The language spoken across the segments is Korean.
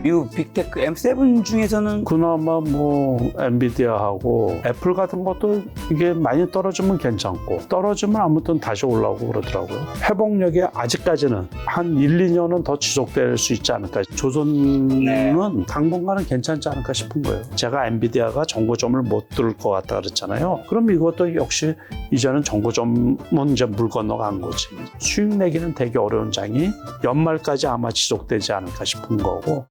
미국 빅테크 M7 중에서는 그나마 뭐 엔비디아하고 애플 같은 것도 이게 많이 떨어지면 괜찮고 떨어지면 아무튼 다시 올라오고 그러더라고요. 회복력이 아직까지는 한 1, 2년은 더 지속될 수 있지 않을까. 조선은 당분간은 괜찮지 않을까 싶은 거예요. 제가 엔비디아가 정고점을 못 뚫을 것 같다 그랬잖아요. 그럼 이것도 역시 이제는 정고점은 이제 물 건너간 거지. 수익 내기는 되게 어려운 장이 연말까지 아마 지속되지 않을까 싶은 거고.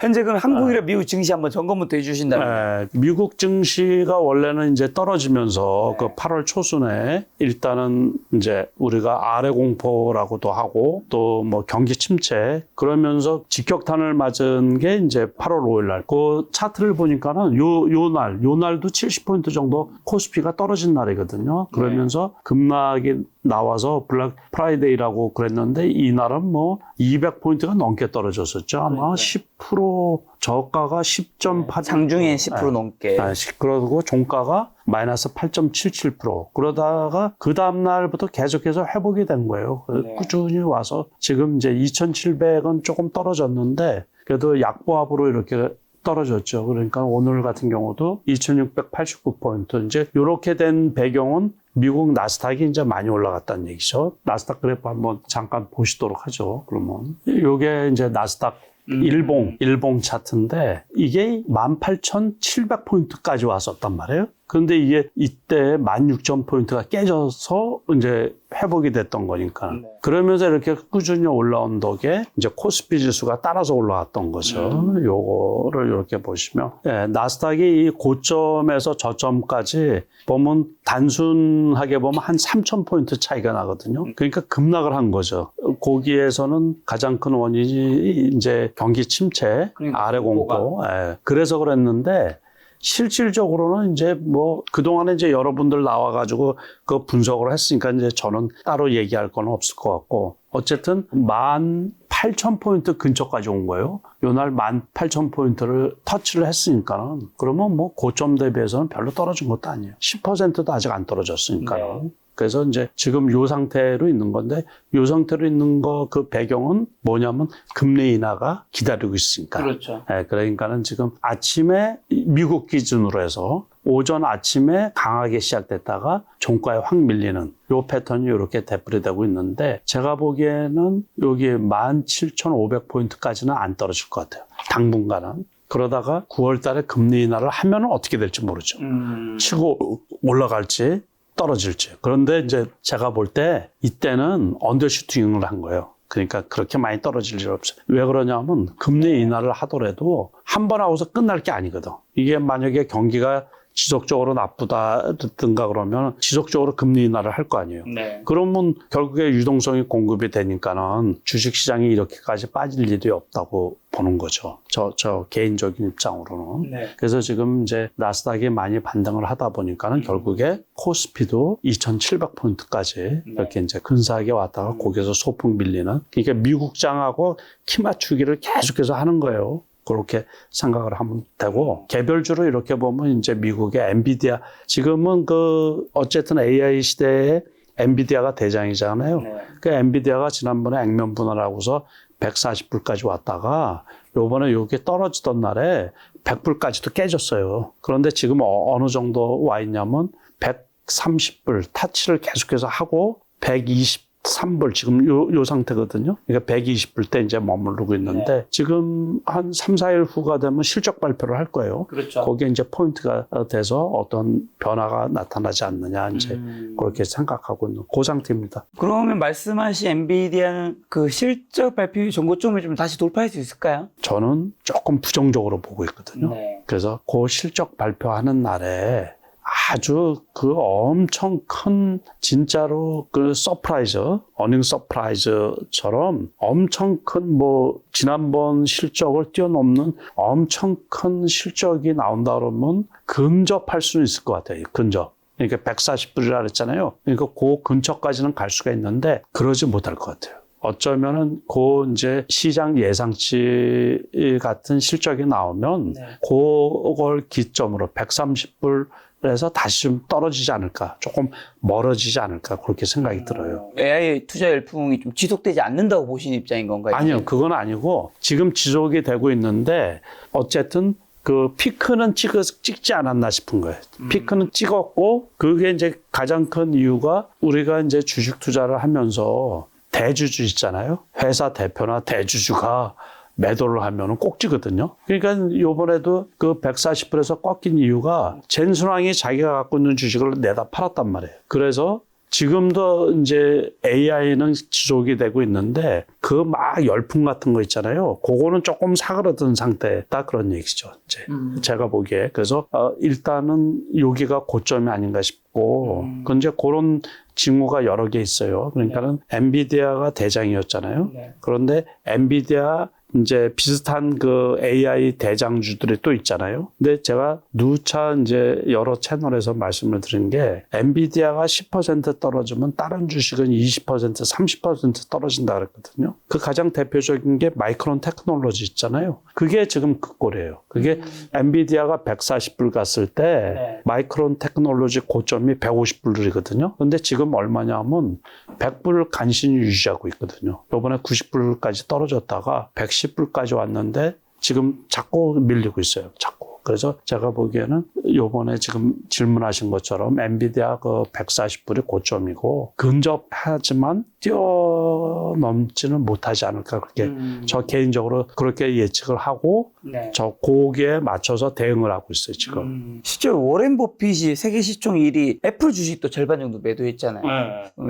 현재 그럼 한국이랑 미국 증시 한번 점검부터 해주신다면. 미국 증시가 원래는 이제 떨어지면서 그 8월 초순에 일단은 이제 우리가 아래 공포라고도 하고 또 뭐 경기 침체 그러면서 직격탄을 맞은 게 이제 8월 5일 날 그 차트를 보니까는 요 날도 70포인트 정도 코스피가 떨어진 날이거든요. 그러면서 급락이 나와서 블랙 프라이데이라고 그랬는데 이날은 뭐 200포인트가 넘게 떨어졌었죠. 아마 10% 저가가 10.8 장중에 10% 넘게. 그러고 종가가 마이너스 8.77%. 그러다가 그 다음 날부터 계속해서 회복이 된 거예요. 꾸준히 와서 지금 이제 2,700은 조금 떨어졌는데 그래도 약보합으로 이렇게 떨어졌죠. 그러니까 오늘 같은 경우도 2,689포인트. 이제 이렇게 된 배경은 미국 나스닥이 이제 많이 올라갔다는 얘기죠. 나스닥 그래프 한번 잠깐 보시도록 하죠. 그러면 이게 이제 나스닥 일봉 차트인데 이게 18,700포인트까지 왔었단 말이에요. 그런데 이게 이때 16,000포인트가 깨져서 이제 회복이 됐던 거니까. 그러면서 이렇게 꾸준히 올라온 덕에 이제 코스피 지수가 따라서 올라왔던 거죠. 요거를 이렇게 보시면. 나스닥이 이 고점에서 저점까지 보면 단순하게 보면 한 3,000포인트 차이가 나거든요. 그러니까 급락을 한 거죠. 거기에서는 가장 큰 원인이 이제 경기 침체, 그러니까 아래 공포. 그래서 그랬는데 실질적으로는 이제 뭐 그동안에 이제 여러분들 나와가지고 그 분석을 했으니까 이제 저는 따로 얘기할 건 없을 것 같고 어쨌든 18,000포인트 근처까지 온 거예요. 요날 18,000포인트를 터치를 했으니까는 그러면 뭐 고점 대비해서는 별로 떨어진 것도 아니에요. 10%도 아직 안 떨어졌으니까요. 그래서 이제 지금 요 상태로 있는 건데 요 상태로 있는 거 그 배경은 뭐냐면 금리 인하가 기다리고 있으니까. 그렇죠. 그러니까는 지금 아침에 미국 기준으로 해서 오전 아침에 강하게 시작됐다가 종가에 확 밀리는 요 패턴이 이렇게 되풀이되고 있는데 제가 보기에는 여기 17,500포인트까지는 안 떨어질 것 같아요. 당분간은. 그러다가 9월 달에 금리 인하를 하면 어떻게 될지 모르죠. 치고 올라갈지 떨어질지. 그런데 이제 제가 볼 때 이때는 언더슈팅을 한 거예요. 그러니까 그렇게 많이 떨어질 일 없어요. 왜 그러냐면 금리 인하를 하더라도 한 번 하고서 끝날 게 아니거든. 이게 만약에 경기가 지속적으로 나쁘다든가 그러면 지속적으로 금리 인하를 할 거 아니에요. 그러면 결국에 유동성이 공급이 되니까는 주식시장이 이렇게까지 빠질 일이 없다고 보는 거죠. 저 개인적인 입장으로는. 그래서 지금 이제 나스닥이 많이 반등을 하다 보니까는 결국에 코스피도 2,700포인트까지 이렇게 이제 근사하게 왔다가 거기서 소폭 밀리는. 그러니까 미국장하고 키 맞추기를 계속해서 하는 거예요. 그렇게 생각을 하면 되고 개별주로 이렇게 보면 이제 미국의 엔비디아 지금은 그 어쨌든 AI 시대에 엔비디아가 대장이잖아요. 그 엔비디아가 지난번에 액면 분할하고서 140불까지 왔다가 요번에 요게 떨어지던 날에 100불까지도 깨졌어요. 그런데 지금 어느 정도 와 있냐면 130불 타치를 계속해서 하고 123불 지금 요 상태거든요. 그러니까 120불 때 이제 머무르고 있는데 지금 한 3, 4일 후가 되면 실적 발표를 할 거예요. 그렇죠. 거기에 이제 포인트가 돼서 어떤 변화가 나타나지 않느냐 이제 그렇게 생각하고 있는 그 상태입니다. 그러면 말씀하신 엔비디아는 그 실적 발표 정고점을 좀 다시 돌파할 수 있을까요? 저는 조금 부정적으로 보고 있거든요. 그래서 그 실적 발표하는 날에 아주 그 엄청 큰 진짜로 그 서프라이즈, 어닝 서프라이즈처럼 엄청 큰 뭐 지난번 실적을 뛰어넘는 엄청 큰 실적이 나온다 그러면 근접할 수는 있을 것 같아요. 근접. 그러니까 140불이라 그랬잖아요. 그러니까 그 근처까지는 갈 수가 있는데 그러지 못할 것 같아요. 어쩌면은 그 이제 시장 예상치 같은 실적이 나오면 그걸 기점으로 130불 해서 다시 좀 떨어지지 않을까, 조금 멀어지지 않을까 그렇게 생각이 들어요. AI 투자 열풍이 좀 지속되지 않는다고 보시는 입장인 건가요? 아니요, 그건 아니고 지금 지속이 되고 있는데 어쨌든 그 피크는 찍지 않았나 싶은 거예요. 피크는 찍었고 그게 이제 가장 큰 이유가 우리가 이제 주식 투자를 하면서 대주주 있잖아요. 회사 대표나 대주주가 매도를 하면은 꼭지거든요. 그러니까 요번에도 그 140불에서 꺾인 이유가 젠순왕이 자기가 갖고 있는 주식을 내다 팔았단 말이에요. 그래서 지금도 이제 AI는 지속이 되고 있는데 그 막 열풍 같은 거 있잖아요. 그거는 조금 사그러든 상태다 그런 얘기죠. 이제 제가 보기에. 그래서 일단은 여기가 고점이 아닌가 싶고 근데 그런 징후가 여러 개 있어요. 그러니까는 엔비디아가 대장이었잖아요. 네. 그런데 엔비디아 이제 비슷한 그 AI 대장주들이 또 있잖아요. 근데 제가 누차 이제 여러 채널에서 말씀을 드린 게 엔비디아가 10% 떨어지면 다른 주식은 20%, 30% 떨어진다 그랬거든요. 그 가장 대표적인 게 마이크론 테크놀로지 있잖아요. 그게 지금 그 꼴이에요. 그게 엔비디아가 140불 갔을 때 네. 마이크론 테크놀로지 고점이 150불이거든요. 근데 지금 얼마냐면 100불을 간신히 유지하고 있거든요. 요번에 90불까지 떨어졌다가 110불까지 왔는데 지금 자꾸 밀리고 있어요. 자꾸. 그래서 제가 보기에는 요번에 지금 질문하신 것처럼 엔비디아 그 140불이 고점이고 근접하지만 뛰어넘지는 못하지 않을까 그렇게 저 개인적으로 그렇게 예측을 하고 네. 저 거기에 맞춰서 대응을 하고 있어요 지금. 실제로 워렌 버핏이 세계 시총 1위 애플 주식도 절반 정도 매도했잖아요.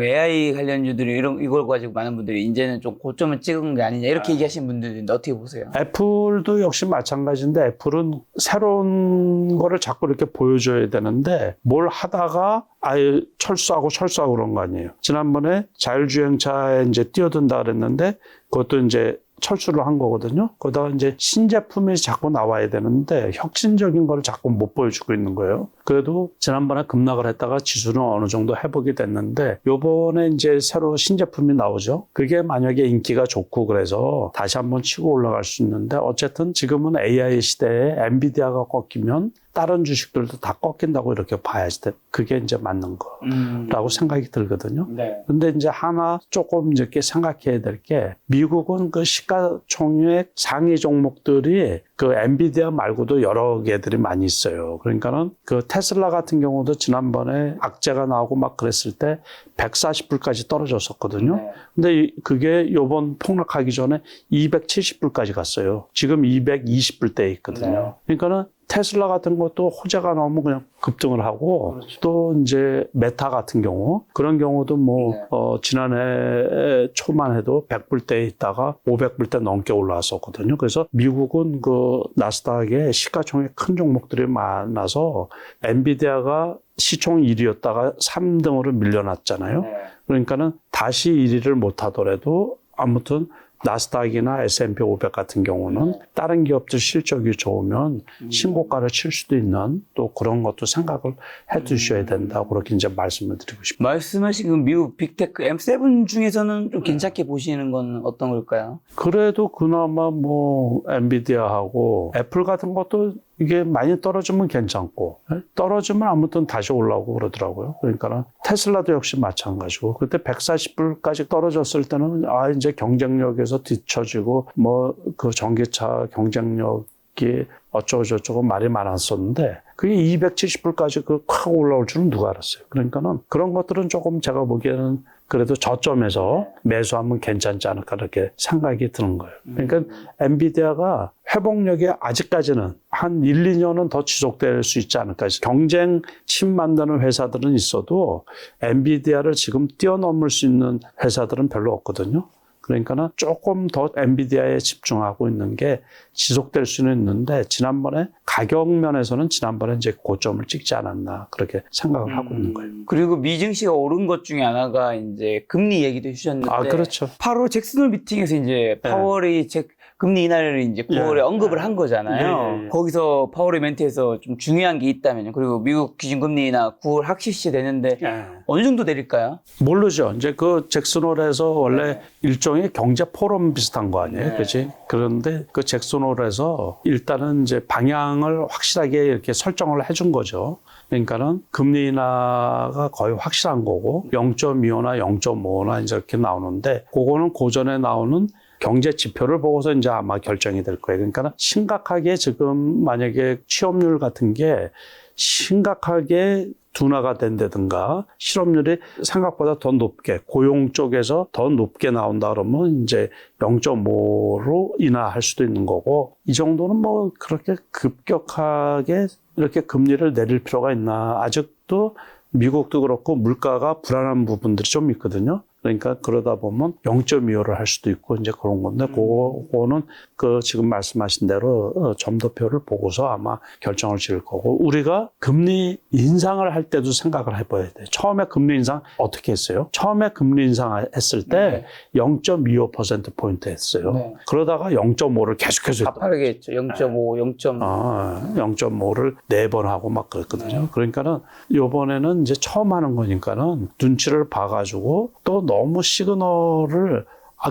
AI 관련주들이 이걸 가지고 많은 분들이 이제는 좀 고점을 찍은 게 아니냐 이렇게 얘기하시는 분들이 있는데 어떻게 보세요? 애플도 역시 마찬가지인데 애플은 새로운 거를 자꾸 이렇게 보여줘야 되는데 뭘 하다가 아예 철수하고 그런 거 아니에요. 지난번에 자율주행차에 이제 뛰어든다 그랬는데 그것도 이제 철수를 한 거거든요. 거기다가 이제 신제품이 자꾸 나와야 되는데 혁신적인 걸 자꾸 못 보여주고 있는 거예요. 그래도 지난번에 급락을 했다가 지수는 어느 정도 회복이 됐는데 요번에 이제 새로 신제품이 나오죠. 그게 만약에 인기가 좋고 그래서 다시 한번 치고 올라갈 수 있는데 어쨌든 지금은 AI 시대에 엔비디아가 꺾이면 다른 주식들도 다 꺾인다고 이렇게 봐야지 돼. 그게 이제 맞는 거라고 생각이 들거든요. 네. 근데 이제 하나 조금 이렇게 생각해야 될 게 미국은 그 시가총액 상위 종목들이 그 엔비디아 말고도 여러 개들이 많이 있어요. 그러니까는 그 테슬라 같은 경우도 지난번에 악재가 나오고 막 그랬을 때 140불까지 떨어졌었거든요. 네. 근데 그게 요번 폭락하기 전에 270불까지 갔어요. 지금 220불대에 있거든요. 그러니까는 테슬라 같은 것도 호재가 나오면 그냥 급등을 하고 그렇죠. 또 이제 메타 같은 경우 그런 경우도 뭐 네. 지난해 초만 해도 100불대에 있다가 500불대 넘게 올라왔었거든요. 그래서 미국은 그 나스닥에 시가총액 큰 종목들이 많아서 엔비디아가 시총 1위였다가 3등으로 밀려났잖아요. 네. 그러니까는 다시 1위를 못 하더라도 아무튼 나스닥이나 S&P 500 같은 경우는 다른 기업들 실적이 좋으면 신고가를 칠 수도 있는 또 그런 것도 생각을 해 두셔야 된다고 그렇게 이제 말씀을 드리고 싶습니다. 말씀하신 그 미국 빅테크 M7 중에서는 좀 괜찮게 보시는 건 어떤 걸까요? 그래도 그나마 뭐 엔비디아하고 애플 같은 것도 이게 많이 떨어지면 괜찮고 떨어지면 아무튼 다시 올라오고 그러더라고요. 그러니까 테슬라도 역시 마찬가지고 그때 140불까지 떨어졌을 때는 이제 경쟁력에서 뒤처지고 뭐 그 전기차 경쟁력이 어쩌고저쩌고 말이 많았었는데 그게 270불까지 확 올라올 줄은 누가 알았어요. 그러니까는 그런 것들은 조금 제가 보기에는 그래도 저점에서 매수하면 괜찮지 않을까 이렇게 생각이 드는 거예요. 그러니까 엔비디아가 회복력이 아직까지는 한 1, 2년은 더 지속될 수 있지 않을까. 경쟁 침 만드는 회사들은 있어도 엔비디아를 지금 뛰어넘을 수 있는 회사들은 별로 없거든요. 그러니까는 조금 더 엔비디아에 집중하고 있는 게 지속될 수는 있는데 지난번에 가격 면에서는 지난번에 이제 고점을 찍지 않았나 그렇게 생각을 하고 있는 거예요. 그리고 미증시가 오른 것 중에 하나가 이제 금리 얘기도 해주셨는데 그렇죠. 8월 잭슨홀 미팅에서 이제 파월이 금리 인하를 이제 9월에 언급을 한 거잖아요. 예. 거기서 파월의 멘트에서 좀 중요한 게 있다면요. 그리고 미국 기준금리 인하 9월 확실시 되는데 어느 정도 내릴까요? 모르죠. 이제 그 잭슨홀에서 원래 일종의 경제 포럼 비슷한 거 아니에요, 그렇지? 그런데 그 잭슨홀에서 일단은 이제 방향을 확실하게 이렇게 설정을 해준 거죠. 그러니까는 금리 인하가 거의 확실한 거고 0.25나 0.5나 이제 이렇게 나오는데 그거는 고전에 나오는 경제 지표를 보고서 이제 아마 결정이 될 거예요. 그러니까 심각하게 지금 만약에 취업률 같은 게 심각하게 둔화가 된다든가 실업률이 생각보다 더 높게 고용 쪽에서 더 높게 나온다 그러면 이제 0.5로 인하할 수도 있는 거고 이 정도는 뭐 그렇게 급격하게 이렇게 금리를 내릴 필요가 있나. 아직도 미국도 그렇고 물가가 불안한 부분들이 좀 있거든요. 그러니까 그러다 보면 0.25를 할 수도 있고 이제 그런 건데 그거는 그 지금 말씀하신 대로 점도표를 보고서 아마 결정을 지을 거고 우리가 금리 인상을 할 때도 생각을 해봐야 돼요. 처음에 금리 인상 어떻게 했어요? 처음에 금리 인상했을 때 0.25%포인트 했어요. 네. 그러다가 0.5를 계속해서 가파르게 했죠. 0.5, 0.5를 4번 하고 막 그랬거든요. 그러니까는 요번에는 이제 처음 하는 거니까는 눈치를 봐가지고 또 너무 시그널을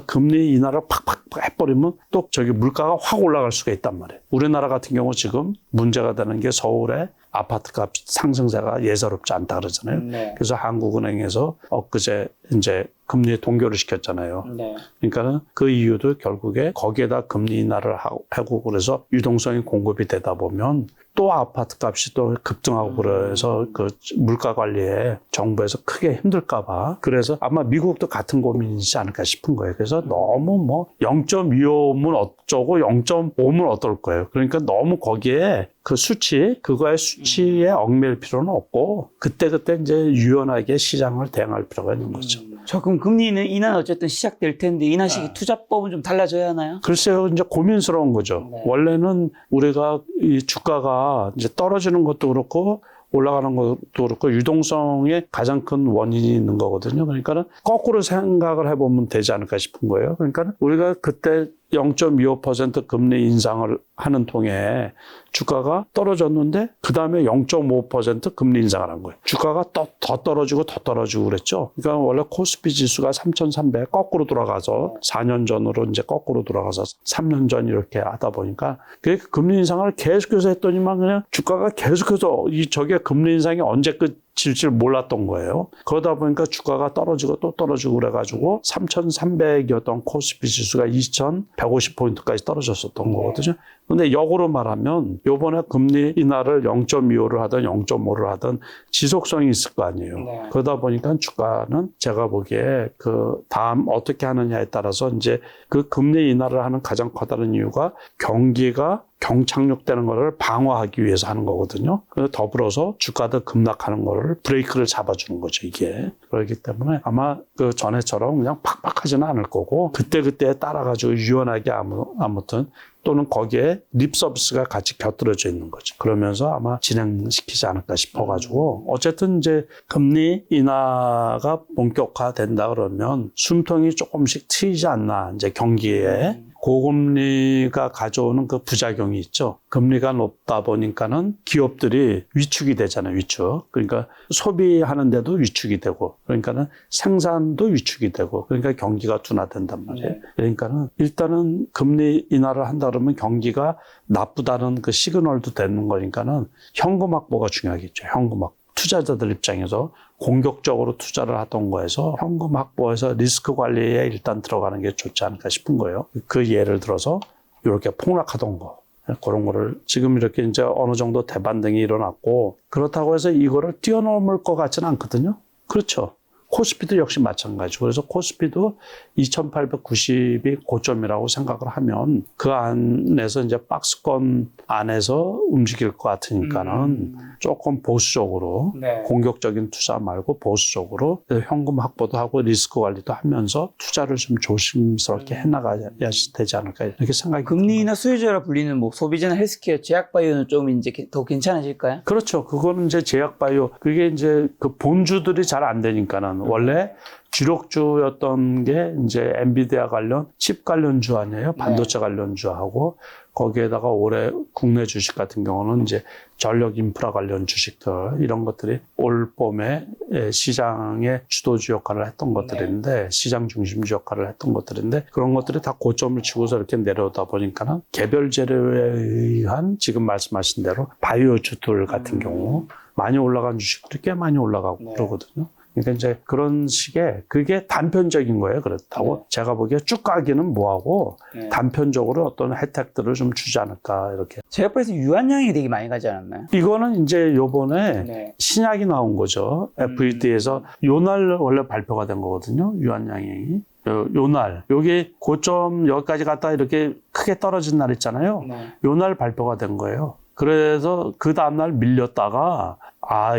금리 인하를 팍팍 해버리면 또 저기 물가가 확 올라갈 수가 있단 말이에요. 우리나라 같은 경우 지금 문제가 되는 게 서울에 아파트값 상승세가 예사롭지 않다 그러잖아요. 네. 그래서 한국은행에서 엊그제 이제 금리 동결을 시켰잖아요. 네. 그러니까는 그 이유도 결국에 거기에다 금리 인하를 하고 그래서 유동성이 공급이 되다 보면 또 아파트 값이 또 급등하고 그래서 그 물가 관리에 정부에서 크게 힘들까봐 그래서 아마 미국도 같은 고민이지 않을까 싶은 거예요. 그래서 너무 뭐 0.25면 어쩌고 0.5면 어떨 거예요. 그러니까 너무 거기에 그 수치, 그거의 수치에 얽매일 필요는 없고 그때그때 이제 유연하게 시장을 대응할 필요가 있는 거죠. 저 그럼 금리 인하는 어쨌든 시작될 텐데 인하 시기 투자법은 좀 달라져야 하나요? 글쎄요, 이제 고민스러운 거죠. 네. 원래는 우리가 이 주가가 이제 떨어지는 것도 그렇고 올라가는 것도 그렇고 유동성에 가장 큰 원인이 있는 거거든요. 그러니까는 거꾸로 생각을 해보면 되지 않을까 싶은 거예요. 그러니까 우리가 그때 0.25% 금리 인상을 하는 통에 주가가 떨어졌는데 그 다음에 0.5% 금리 인상을 한 거예요. 주가가 더 떨어지고 더 떨어지고 그랬죠. 그러니까 원래 코스피 지수가 3,300 거꾸로 돌아가서 4년 전으로 이제 거꾸로 돌아가서 3년 전 이렇게 하다 보니까 그 금리 인상을 계속해서 했더니만 그냥 주가가 계속해서 저게 금리 인상이 언제 질 줄 몰랐던 거예요. 그러다 보니까 주가가 떨어지고 또 떨어지고 그래가지고 3,300이었던 코스피 지수가 2,150포인트까지 떨어졌었던 거거든요. 근데 역으로 말하면 요번에 금리 인하를 0.25를 하든 0.5를 하든 지속성이 있을 거 아니에요. 네. 그러다 보니까 주가는 제가 보기에 그 다음 어떻게 하느냐에 따라서 이제 그 금리 인하를 하는 가장 커다란 이유가 경기가 경착륙되는 거를 방어하기 위해서 하는 거거든요. 그래서 더불어서 주가도 급락하는 거를 브레이크를 잡아주는 거죠, 이게. 그렇기 때문에 아마 그 전에처럼 그냥 팍팍하지는 않을 거고 그때그때에 따라가지고 유연하게 아무튼 또는 거기에 립 서비스가 같이 곁들여져 있는 거죠. 그러면서 아마 진행시키지 않을까 싶어가지고 어쨌든 이제 금리 인하가 본격화된다 그러면 숨통이 조금씩 트이지 않나 이제 경기에 고금리가 가져오는 그 부작용이 있죠. 금리가 높다 보니까는 기업들이 위축이 되잖아요, 위축. 그러니까 소비하는데도 위축이 되고, 그러니까는 생산도 위축이 되고, 그러니까 경기가 둔화된단 말이에요. 네. 그러니까는 일단은 금리 인하를 한다 그러면 경기가 나쁘다는 그 시그널도 되는 거니까는 현금 확보가 중요하겠죠, 현금 확보. 투자자들 입장에서 공격적으로 투자를 하던 거에서 현금 확보해서 리스크 관리에 일단 들어가는 게 좋지 않을까 싶은 거예요. 그 예를 들어서 이렇게 폭락하던 거. 그런 거를 지금 이렇게 이제 어느 정도 대반등이 일어났고 그렇다고 해서 이거를 뛰어넘을 것 같지는 않거든요. 그렇죠. 코스피도 역시 마찬가지고 그래서 코스피도 2,890이 고점이라고 생각을 하면 그 안에서 이제 박스권 안에서 움직일 것 같으니까는 조금 보수적으로 네. 공격적인 투자 말고 보수적으로 현금 확보도 하고 리스크 관리도 하면서 투자를 좀 조심스럽게 해나가야 되지 않을까 이렇게 생각이 금리 인하 수혜주라 불리는 뭐 소비재나 헬스케어, 제약바이오는 좀 이제 더 괜찮아질까요? 그렇죠. 그거는 이제 제약바이오, 그게 이제 그 본주들이 잘 안 되니까는 원래 주력주였던 게 이제 엔비디아 관련 칩 관련주 아니에요? 반도체 관련주하고 거기에다가 올해 국내 주식 같은 경우는 이제 전력 인프라 관련 주식들 이런 것들이 올 봄에 시장의 주도주 역할을 했던 것들인데 시장 중심주 역할을 했던 것들인데 그런 것들이 다 고점을 치고서 이렇게 내려오다 보니까는 개별 재료에 의한 지금 말씀하신 대로 바이오주들 같은 경우 많이 올라간 주식들이 꽤 많이 올라가고 그러거든요. 그러니까 이제 그런 식의 그게 단편적인 거예요. 그렇다고 제가 보기에 쭉 가기는 뭐하고 단편적으로 어떤 혜택들을 좀 주지 않을까 이렇게. 제 옆에서 유한양이 되게 많이 가지 않았나요? 이거는 이제 요번에 신약이 나온 거죠. FED에서 요날 원래 발표가 된 거거든요. 유한양이. 요날 요게 고점 여기까지 갔다 이렇게 크게 떨어진 날 있잖아요. 요날 발표가 된 거예요. 그래서 그 다음날 밀렸다가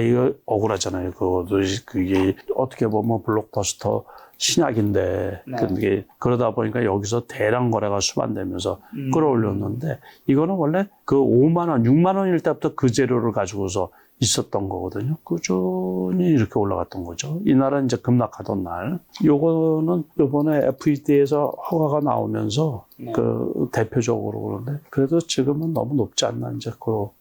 이거 억울하잖아요. 그게 어떻게 보면 블록버스터 신약인데 그게 그러다 보니까 여기서 대량 거래가 수반되면서 끌어올렸는데 이거는 원래 그 5만 원, 6만 원일 때부터 그 재료를 가지고서 있었던 거거든요. 꾸준히 이렇게 올라갔던 거죠. 이날은 이제 급락하던 날. 요거는 요번에 FED에서 허가가 나오면서 그 대표적으로 그런데 그래도 지금은 너무 높지 않나 이제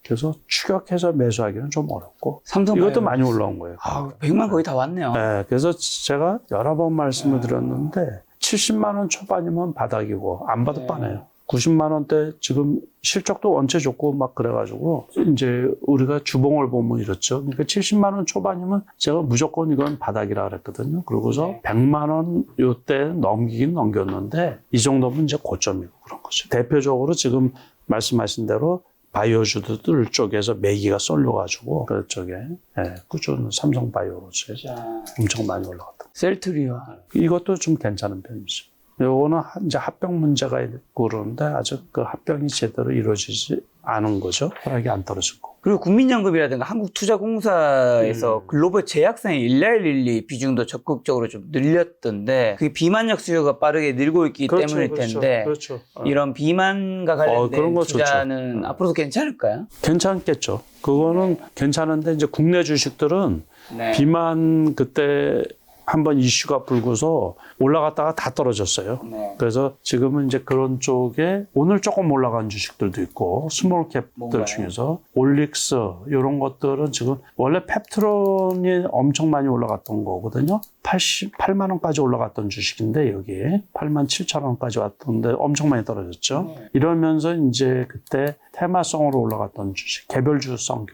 그래서 추격해서 매수하기는 좀 어렵고 이것도 많이 올라온 거예요. 100만 거의 다 왔네요. 네, 그래서 제가 여러 번 말씀을 드렸는데 70만 원 초반이면 바닥이고 안 봐도 빠네요. 90만 원대 지금 실적도 원체 좋고 막 그래가지고 이제 우리가 주봉을 보면 이렇죠. 그러니까 70만 원 초반이면 제가 무조건 이건 바닥이라 그랬거든요. 그러고서 100만 원 요때 넘기긴 넘겼는데 이 정도면 이제 고점이고 그런 거죠. 대표적으로 지금 말씀하신 대로 바이오주들 쪽에서 매기가 쏠려가지고 그쪽에 꾸준히 삼성바이오로즈 엄청 많이 올라갔다. 셀트리온 이것도 좀 괜찮은 편이죠. 요거는 이제 합병 문제가 있고 그러는데 아직 그 합병이 제대로 이루어지지 않은 거죠. 허락이 안 떨어진 거. 그리고 국민연금이라든가 한국투자공사에서 글로벌 제약사의 1112 비중도 적극적으로 좀 늘렸던데 그게 비만약 수요가 빠르게 늘고 있기 때문일 텐데 이런 비만과 관련된 그런 거 투자는 앞으로도 괜찮을까요? 괜찮겠죠. 그거는 괜찮은데 이제 국내 주식들은 비만 그때 한번 이슈가 불고서 올라갔다가 다 떨어졌어요. 그래서 지금은 이제 그런 쪽에 오늘 조금 올라간 주식들도 있고 스몰 캡들 중에서 올릭스 이런 것들은 지금 원래 펩트론이 엄청 많이 올라갔던 거거든요. 88만 원까지 올라갔던 주식인데 여기에 8만 7천 원까지 왔던데 엄청 많이 떨어졌죠. 이러면서 이제 그때 테마성으로 올라갔던 주식, 개별주성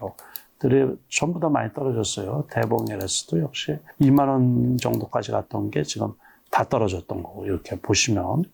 들이 전부 다 많이 떨어졌어요. 대봉 LS도 역시 2만 원 정도까지 갔던 게 지금 다 떨어졌던 거고 이렇게 보시면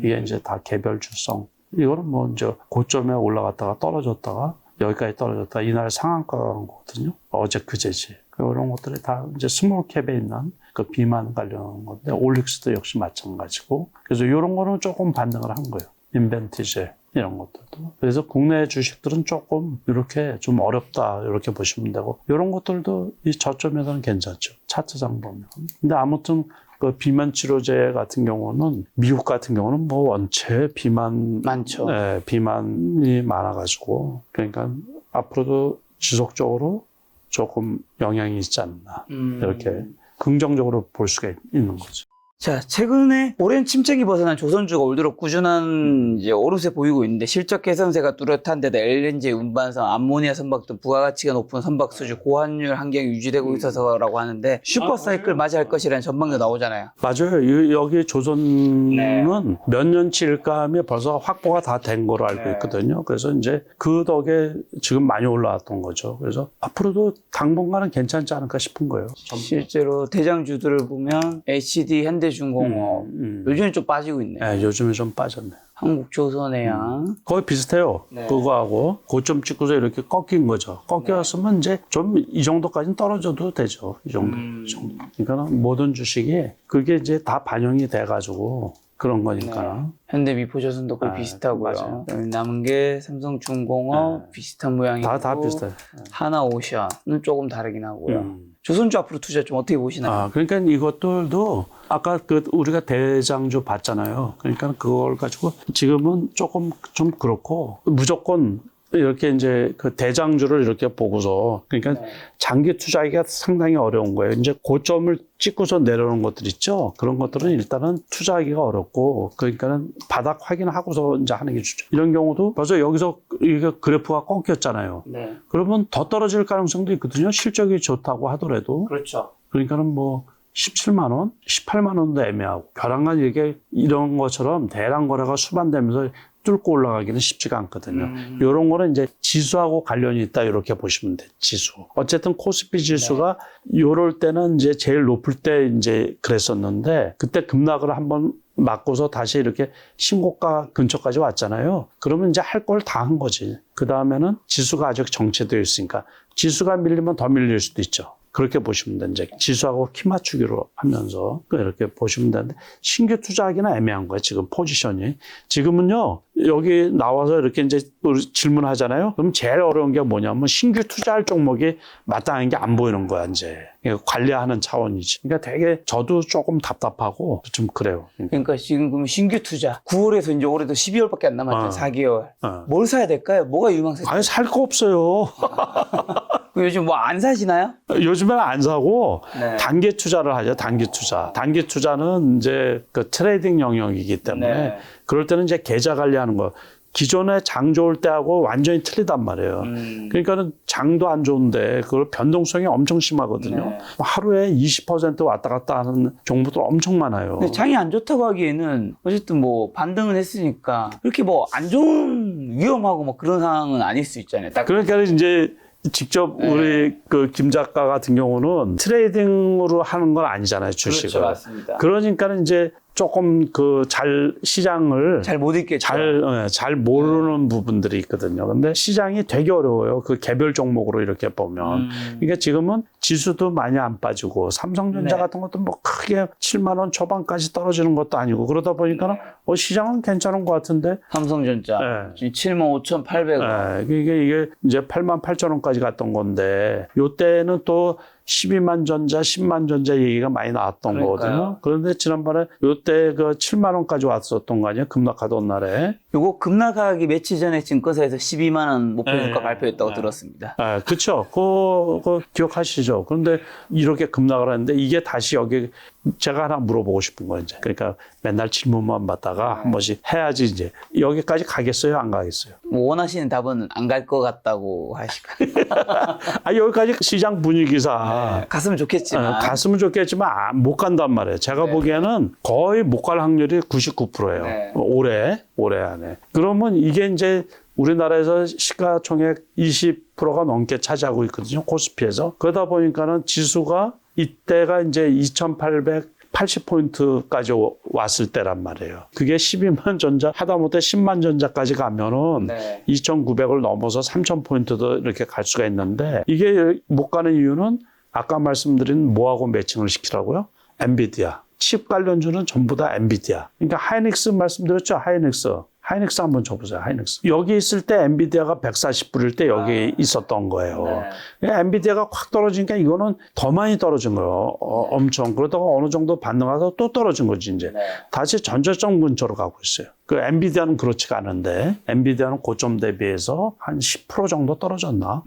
이게 이제 다 개별주성. 이거는 뭐 이제 고점에 올라갔다가 떨어졌다가 여기까지 떨어졌다. 이날 상한가가 간 거거든요. 어제 그제지. 이런 것들이 다 이제 스몰 캡에 있는 그 비만 관련 건데 올릭스도 역시 마찬가지고 그래서 이런 거는 조금 반등을 한 거예요. 인벤티제. 이런 것들도. 그래서 국내 주식들은 조금 이렇게 좀 어렵다 이렇게 보시면 되고 이런 것들도 이 저점에서는 괜찮죠. 차트상 보면. 근데 아무튼 그 비만 치료제 같은 경우는 미국 같은 경우는 뭐 원체 비만 많죠. 비만이 많아가지고 그러니까 앞으로도 지속적으로 조금 영향이 있지 않나 이렇게 긍정적으로 볼 수가 있는 거죠. 자, 최근에 오랜 침체기 벗어난 조선주가 올 들어 꾸준한 이제 오름세 보이고 있는데 실적 개선세가 뚜렷한 데다 LNG 운반선, 암모니아 선박 등 부가가치가 높은 선박 수주, 고환율 환경이 유지되고 있어서라고 하는데 슈퍼사이클 맞이할 것이라는 전망도 나오잖아요. 맞아요. 여기 조선은 몇 년치일까 하면 벌써 확보가 다 된 거로 알고 있거든요. 그래서 이제 그 덕에 지금 많이 올라왔던 거죠. 그래서 앞으로도 당분간은 괜찮지 않을까 싶은 거예요. 실제로 대장주들을 보면 HD, 현대중공업 요즘에 좀 빠지고 있네요. 네, 요즘에 좀 빠졌네요. 한국조선해양 거의 비슷해요. 그거하고 고점 찍고서 이렇게 꺾인 거죠. 꺾였으면 이제 좀 이 정도까지는 떨어져도 되죠. 이 정도. 그러니까 모든 주식이 그게 이제 다 반영이 돼가지고 그런 거니까. 현대미포조선도 거의 비슷하고요. 남은 게 삼성중공업 비슷한 모양이고 다 비슷해요. 하나오션은 조금 다르긴 하고요. 조선주 앞으로 투자 좀 어떻게 보시나요? 그러니까 이것들도 아까 우리가 대장주 봤잖아요. 그러니까 그걸 가지고 지금은 조금 좀 그렇고 무조건 이렇게 이제 그 대장주를 이렇게 보고서 그러니까 네. 장기 투자하기가 상당히 어려운 거예요. 이제 고점을 찍고서 내려오는 것들 있죠. 그런 것들은 일단은 투자하기가 어렵고 그러니까는 바닥 확인하고서 이제 하는 게 좋죠. 이런 경우도 벌써 여기서 이게 그래프가 꺾였잖아요. 네. 그러면 더 떨어질 가능성도 있거든요. 실적이 좋다고 하더라도. 그렇죠. 그러니까는 뭐 17만 원, 18만 원도 애매하고 벼랑간 이게 이런 것처럼 대량 거래가 수반되면서 뚫고 올라가기는 쉽지가 않거든요. 이런 거는 이제 지수하고 관련이 있다 이렇게 보시면 돼요. 지수. 어쨌든 코스피 지수가 요럴 때는 이제 제일 높을 때 이제 그랬었는데 그때 급락을 한번 맞고서 다시 이렇게 신고가 근처까지 왔잖아요. 그러면 이제 할 걸 다 한 거지. 그 다음에는 지수가 아직 정체되어 있으니까 지수가 밀리면 더 밀릴 수도 있죠. 그렇게 보시면 되는데 이제 지수하고 키 맞추기로 하면서 이렇게 보시면 되는데 신규 투자하기는 애매한 거예요. 지금 포지션이. 지금은요. 여기 나와서 이렇게 이제 질문하잖아요. 그럼 제일 어려운 게 뭐냐면 신규 투자할 종목이 마땅한 게 안 보이는 거야 이제. 관리하는 차원이지. 그러니까 되게 저도 조금 답답하고 좀 그래요. 그러니까 지금 그러면 신규 투자 9월에서 이제 올해도 12월밖에 안 남았잖아요. 4개월. 뭘 사야 될까요? 뭐가 유망세? 아니 살 거 없어요. 요즘 뭐 안 사시나요? 요즘에는 안 사고 네. 단기 투자를 하죠. 단기 투자. 단기 투자는 이제 그 트레이딩 영역이기 때문에 네. 그럴 때는 이제 계좌 관리하는 거. 기존에 장 좋을 때하고 완전히 틀리단 말이에요. 그러니까는 장도 안 좋은데 그걸 변동성이 엄청 심하거든요. 네. 하루에 20% 왔다 갔다 하는 종목들 엄청 많아요. 근데 장이 안 좋다고 하기에는 어쨌든 뭐 반등은 했으니까 그렇게 뭐 안 좋은 위험하고 뭐 그런 상황은 아닐 수 있잖아요. 딱 그러니까 이제 직접 우리 그 김 작가 같은 경우는 트레이딩으로 하는 건 아니잖아요, 주식을. 그렇죠, 맞습니다. 그러니까는 이제 조금 그 시장을 잘 못 읽겠죠. 잘 모르는 부분들이 있거든요. 근데 시장이 되게 어려워요. 그 개별 종목으로 이렇게 보면. 그러니까 지금은 지수도 많이 안 빠지고 삼성전자 네. 같은 것도 뭐 크게 7만 원 초반까지 떨어지는 것도 아니고 그러다 보니까는 시장은 괜찮은 것 같은데. 삼성전자 네. 75,800원. 이게 이제 88,000원까지 갔던 건데 요때는 또 12만 전자, 10만 전자 얘기가 많이 나왔던 그러니까요. 거거든요. 그런데 지난번에 요때 그 7만 원까지 왔었던 거 아니에요? 급락하던 날에. 요거 급락하기 며칠 전에 증권사에서 12만 원 목표주가 발표했다고 들었습니다. 그렇죠. 그거 기억하시죠? 그런데 이렇게 급락을 했는데 이게 다시 여기 제가 하나 물어보고 싶은 거예요. 이제. 그러니까 맨날 질문만 받다가 한 번씩 해야지 이제 여기까지 가겠어요? 안 가겠어요? 뭐 원하시는 답은 안 갈 것 같다고 하시고 여기까지 시장 분위기상 갔으면 좋겠지만 갔으면 좋겠지만 못 간단 말이에요. 제가 보기에는 거의 못 갈 확률이 99%예요. 네. 올해 안에. 그러면 이게 이제 우리나라에서 시가총액 20%가 넘게 차지하고 있거든요. 코스피에서. 그러다 보니까는 지수가 이때가 이제 2,880포인트까지 왔을 때란 말이에요. 그게 12만 전자, 하다못해 10만 전자까지 가면은 네. 2,900을 넘어서 3,000포인트도 이렇게 갈 수가 있는데 이게 못 가는 이유는 아까 말씀드린 뭐하고 매칭을 시키라고요? 엔비디아. 칩 관련주는 전부 다 엔비디아. 그러니까 하이닉스 말씀드렸죠? 하이닉스 한번 줘보세요. 하이닉스. 여기 있을 때 엔비디아가 140불일 때 여기 있었던 거예요. 네. 엔비디아가 확 떨어지니까 이거는 더 많이 떨어진 거예요. 엄청. 그러다가 어느 정도 반등하다 또 떨어진 거지 이제. 네. 다시 전저점 근처로 가고 있어요. 그 엔비디아는 그렇지가 않은데 엔비디아는 고점 대비해서 한 10% 정도 떨어졌나?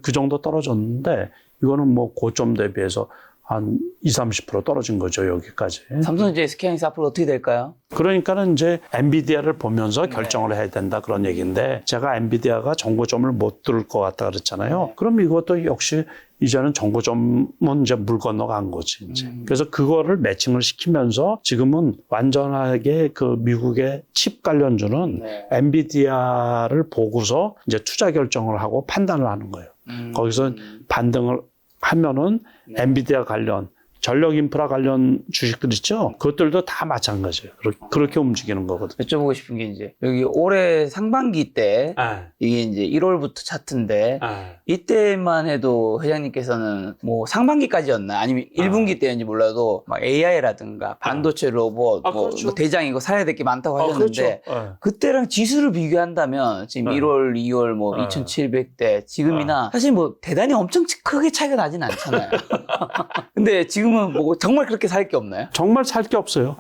그 정도 떨어졌는데 이거는 뭐 고점 대비해서 한 20-30% 떨어진 거죠, 여기까지. 삼성전자 SK하이닉스 앞으로 어떻게 될까요? 그러니까는 이제 엔비디아를 보면서 결정을 해야 된다 그런 얘기인데 제가 엔비디아가 정고점을 못 뚫을 것 같다 그랬잖아요. 그럼 이것도 역시 이제는 정고점은 이제 물 건너간 거지, 이제. 그래서 그거를 매칭을 시키면서 지금은 완전하게 그 미국의 칩 관련주는 엔비디아를 보고서 이제 투자 결정을 하고 판단을 하는 거예요. 거기서 반등을 하면은 엔비디아 관련 전력 인프라 관련 주식들 있죠? 그것들도 다 마찬가지예요. 그렇게 움직이는 거거든요. 여쭤보고 싶은 게 이제 여기 올해 상반기 때 이게 이제 1월부터 차트인데 이때만 해도 회장님께서는 뭐 상반기까지였나 아니면 1분기 때였는지 몰라도 막 AI라든가 반도체 로봇 그렇죠. 뭐 대장 이거 사야 될 게 많다고 하셨는데 그렇죠. 그때랑 지수를 비교한다면 지금 1월, 2월 뭐 2,700대 지금이나 사실 뭐 대단히 엄청 크게 차이가 나진 않잖아요. 근데 지금은 뭐 정말 그렇게 살 게 없나요? 정말 살 게 없어요.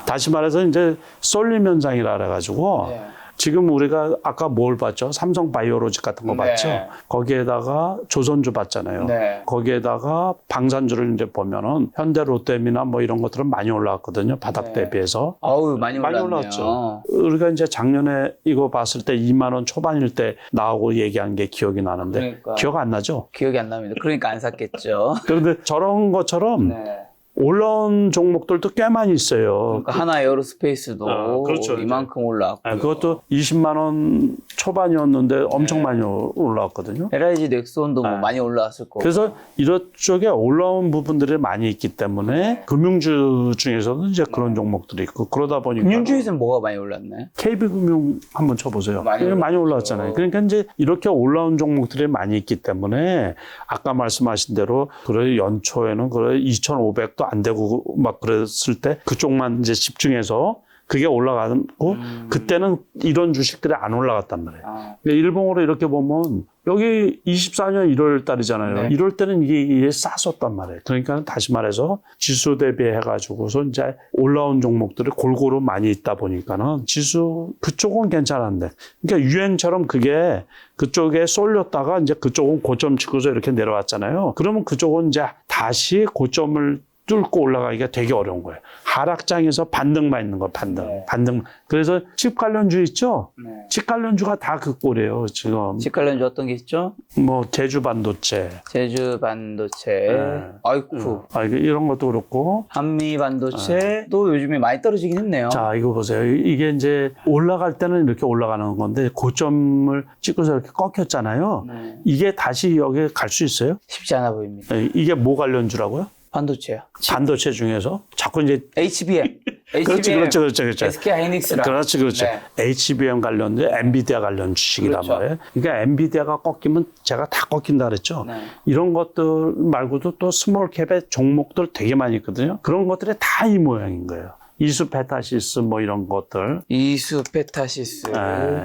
다시 말해서 이제 쏠림 현상이라 그래가지고 지금 우리가 아까 뭘 봤죠? 삼성 바이오로직 같은 거 네. 봤죠? 거기에다가 조선주 봤잖아요. 네. 거기에다가 방산주를 이제 보면은 현대 롯데미나 뭐 이런 것들은 많이 올라왔거든요. 바닥 네. 대비해서. 아우, 많이 올랐네요. 올랐죠. 우리가 이제 작년에 이거 봤을 때 2만 원 초반일 때 나오고 얘기한 게 기억이 나는데 그러니까. 기억 안 나죠? 기억이 안 납니다. 그러니까 안 샀겠죠. 그런데 저런 것처럼 네. 올라온 종목들도 꽤 많이 있어요. 그러니까 하나 에어로스페이스도 그렇죠. 이만큼 올라왔고. 그것도 20만 원 초반이었는데 엄청 네. 많이 올라왔거든요. LIG 넥슨도 뭐 네. 많이 올라왔을 거고. 그래서 이쪽에 올라온 부분들이 많이 있기 때문에 금융주 중에서는 이제 그런 종목들이 있고 그러다 보니까 금융주에서는 뭐가 많이 올랐나요? KB금융 한번 쳐보세요. 많이 많이 올랐죠. 올라왔잖아요. 그러니까 이제 이렇게 올라온 종목들이 많이 있기 때문에 아까 말씀하신 대로 그래 연초에는 그래 2,500도 안 되고 막 그랬을 때 그쪽만 이제 집중해서 그게 올라가고 그때는 이런 주식들이 안 올라갔단 말이에요. 아, 일봉으로 이렇게 보면 여기 24년 1월 달이잖아요. 네. 1월 때는 이게 쌌었단 말이에요. 그러니까 다시 말해서 지수 대비해가지고서 이제 올라온 종목들이 골고루 많이 있다 보니까는 지수 그쪽은 괜찮은데. 그러니까 유행처럼 그게 그쪽에 쏠렸다가 이제 그쪽은 고점 치고서 이렇게 내려왔잖아요. 그러면 그쪽은 이제 다시 고점을 뚫고 올라가기가 되게 어려운 거예요. 하락장에서 반등만 있는 거예요. 반등. 네. 반등. 그래서 칩 관련주 있죠? 네. 칩 관련주가 다 그 꼴이에요, 지금. 집 관련주 어떤 게 있죠? 뭐, 제주 반도체. 제주 반도체, 네. 아이쿠, 이런 것도 그렇고. 한미 반도체도 요즘에 많이 떨어지긴 했네요. 자, 이거 보세요. 이게 이제 올라갈 때는 이렇게 올라가는 건데, 고점을 찍고서 이렇게 꺾였잖아요. 네. 이게 다시 여기 갈 수 있어요? 쉽지 않아 보입니다. 이게 뭐 관련주라고요? 반도체요. 반도체 중에서? 자꾸 이제. HBM, 그렇지. SK 하이닉스랑. 그렇지. 네. HBM 관련된 엔비디아 관련 주식이란 그렇죠. 말이에요. 그러니까 엔비디아가 꺾이면 제가 다 꺾인다 그랬죠. 네. 이런 것들 말고도 또 스몰캡의 종목들 되게 많이 있거든요. 그런 것들이 다 이 모양인 거예요. 이수페타시스 뭐 이런 것들. 이수페타시스.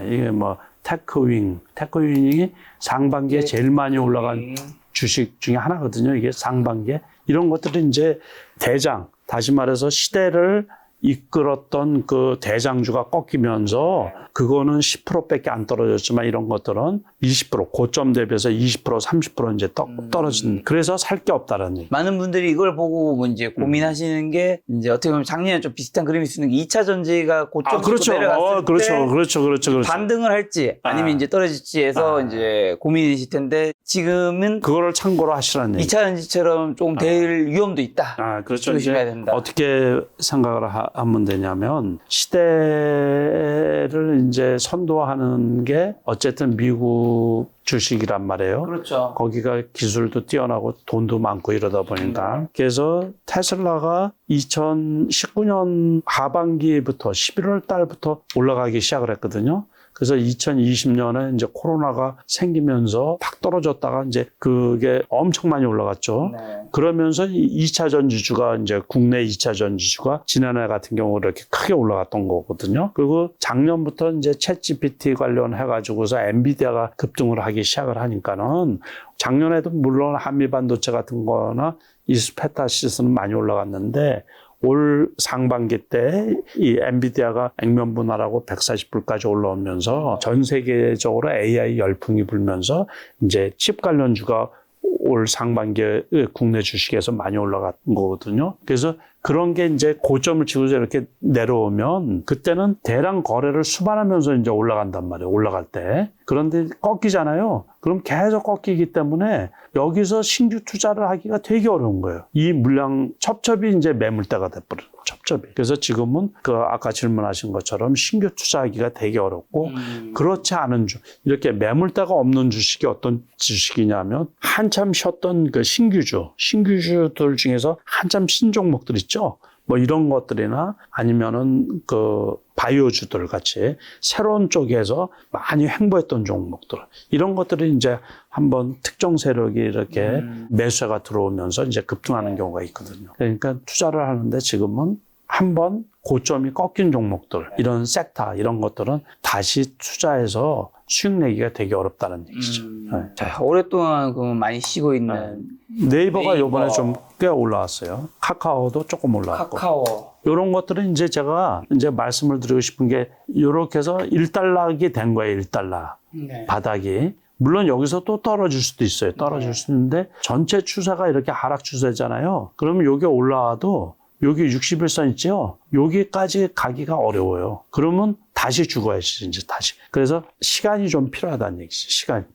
이게 뭐 테크윙이 상반기에 제일 많이 올라간 주식 중에 하나거든요. 이게 상반기에. 이런 것들은 이제 대장, 다시 말해서 시대를 이끌었던 그 대장주가 꺾이면서 그거는 10%밖에 안 떨어졌지만 이런 것들은 20% 고점 대비해서 20% 30% 이제 떨어진 그래서 살 게 없다라는 얘기. 많은 분들이 이걸 보고 뭐 이제 고민하시는 게 이제 어떻게 보면 작년에 좀 비슷한 그림이 쓰는 게 2차 전지가 고점 그렇죠. 내려갔을 때 그렇죠. 반등을 할지 아니면 이제 떨어질지 해서 이제 고민이실 텐데 지금은 그거를 참고로 하시라는 얘기. 2차 전지처럼 조금 될 위험도 있다. 그렇죠. 조심해야 이제 된다. 어떻게 생각을 하면 되냐면 시대를 이제 선도하는 게 어쨌든 미국 주식이란 말이에요. 그렇죠. 거기가 기술도 뛰어나고 돈도 많고 이러다 보니까. 그래서 테슬라가 2019년 하반기부터 11월 달부터 올라가기 시작을 했거든요. 그래서 2020년에 이제 코로나가 생기면서 팍 떨어졌다가 이제 그게 엄청 많이 올라갔죠. 네. 그러면서 2차 전지주가 이제 국내 2차 전지주가 지난해 같은 경우 이렇게 크게 올라갔던 거거든요. 그리고 작년부터 이제 챗GPT 관련해가지고서 엔비디아가 급등을 하기 시작을 하니까는 작년에도 물론 한미 반도체 같은 거나 이스페타시스는 많이 올라갔는데 올 상반기 때 이 엔비디아가 액면 분할하고 140불까지 올라오면서 전 세계적으로 AI 열풍이 불면서 이제 칩 관련주가 올 상반기에 국내 주식에서 많이 올라간 거거든요. 그래서 그런 게 이제 고점을 치고서 이렇게 내려오면 그때는 대량 거래를 수반하면서 이제 올라간단 말이에요. 올라갈 때. 그런데 꺾이잖아요. 그럼 계속 꺾이기 때문에 여기서 신규 투자를 하기가 되게 어려운 거예요. 이 물량 첩첩이 이제 매물대가 돼버려요. 첩첩이. 그래서 지금은 그 아까 질문하신 것처럼 신규 투자하기가 되게 어렵고 그렇지 않은 이렇게 매물대가 없는 주식이 어떤 주식이냐면 한참 쉬었던 그 신규주들 중에서 한참 신종목들 있죠. 뭐 이런 것들이나 아니면은 그 바이오주들 같이 새로운 쪽에서 많이 횡보했던 종목들 이런 것들이 이제 한번 특정 세력이 이렇게 매수가 들어오면서 이제 급등하는 경우가 있거든요. 그러니까 투자를 하는데 지금은 한번 고점이 꺾인 종목들 이런 섹터 이런 것들은 다시 투자해서 수익 내기가 되게 어렵다는 얘기죠. 네. 자, 오랫동안 그럼 많이 쉬고 있는 네이버가 네이버. 요번에 좀 꽤 올라왔어요. 카카오도 조금 올라왔고. 카카오. 이런 것들은 이제 제가 이제 말씀을 드리고 싶은 게 이렇게 해서 1달러가 된 거예요. 1달러. 네. 바닥이. 물론 여기서 또 떨어질 수도 있어요. 떨어질 수 있는데 전체 추세가 이렇게 하락 추세잖아요. 그러면 여기 올라와도 여기 61선 있죠? 여기까지 가기가 어려워요. 그러면 다시 죽어야지, 이제 다시. 그래서 시간이 좀 필요하다는 얘기지,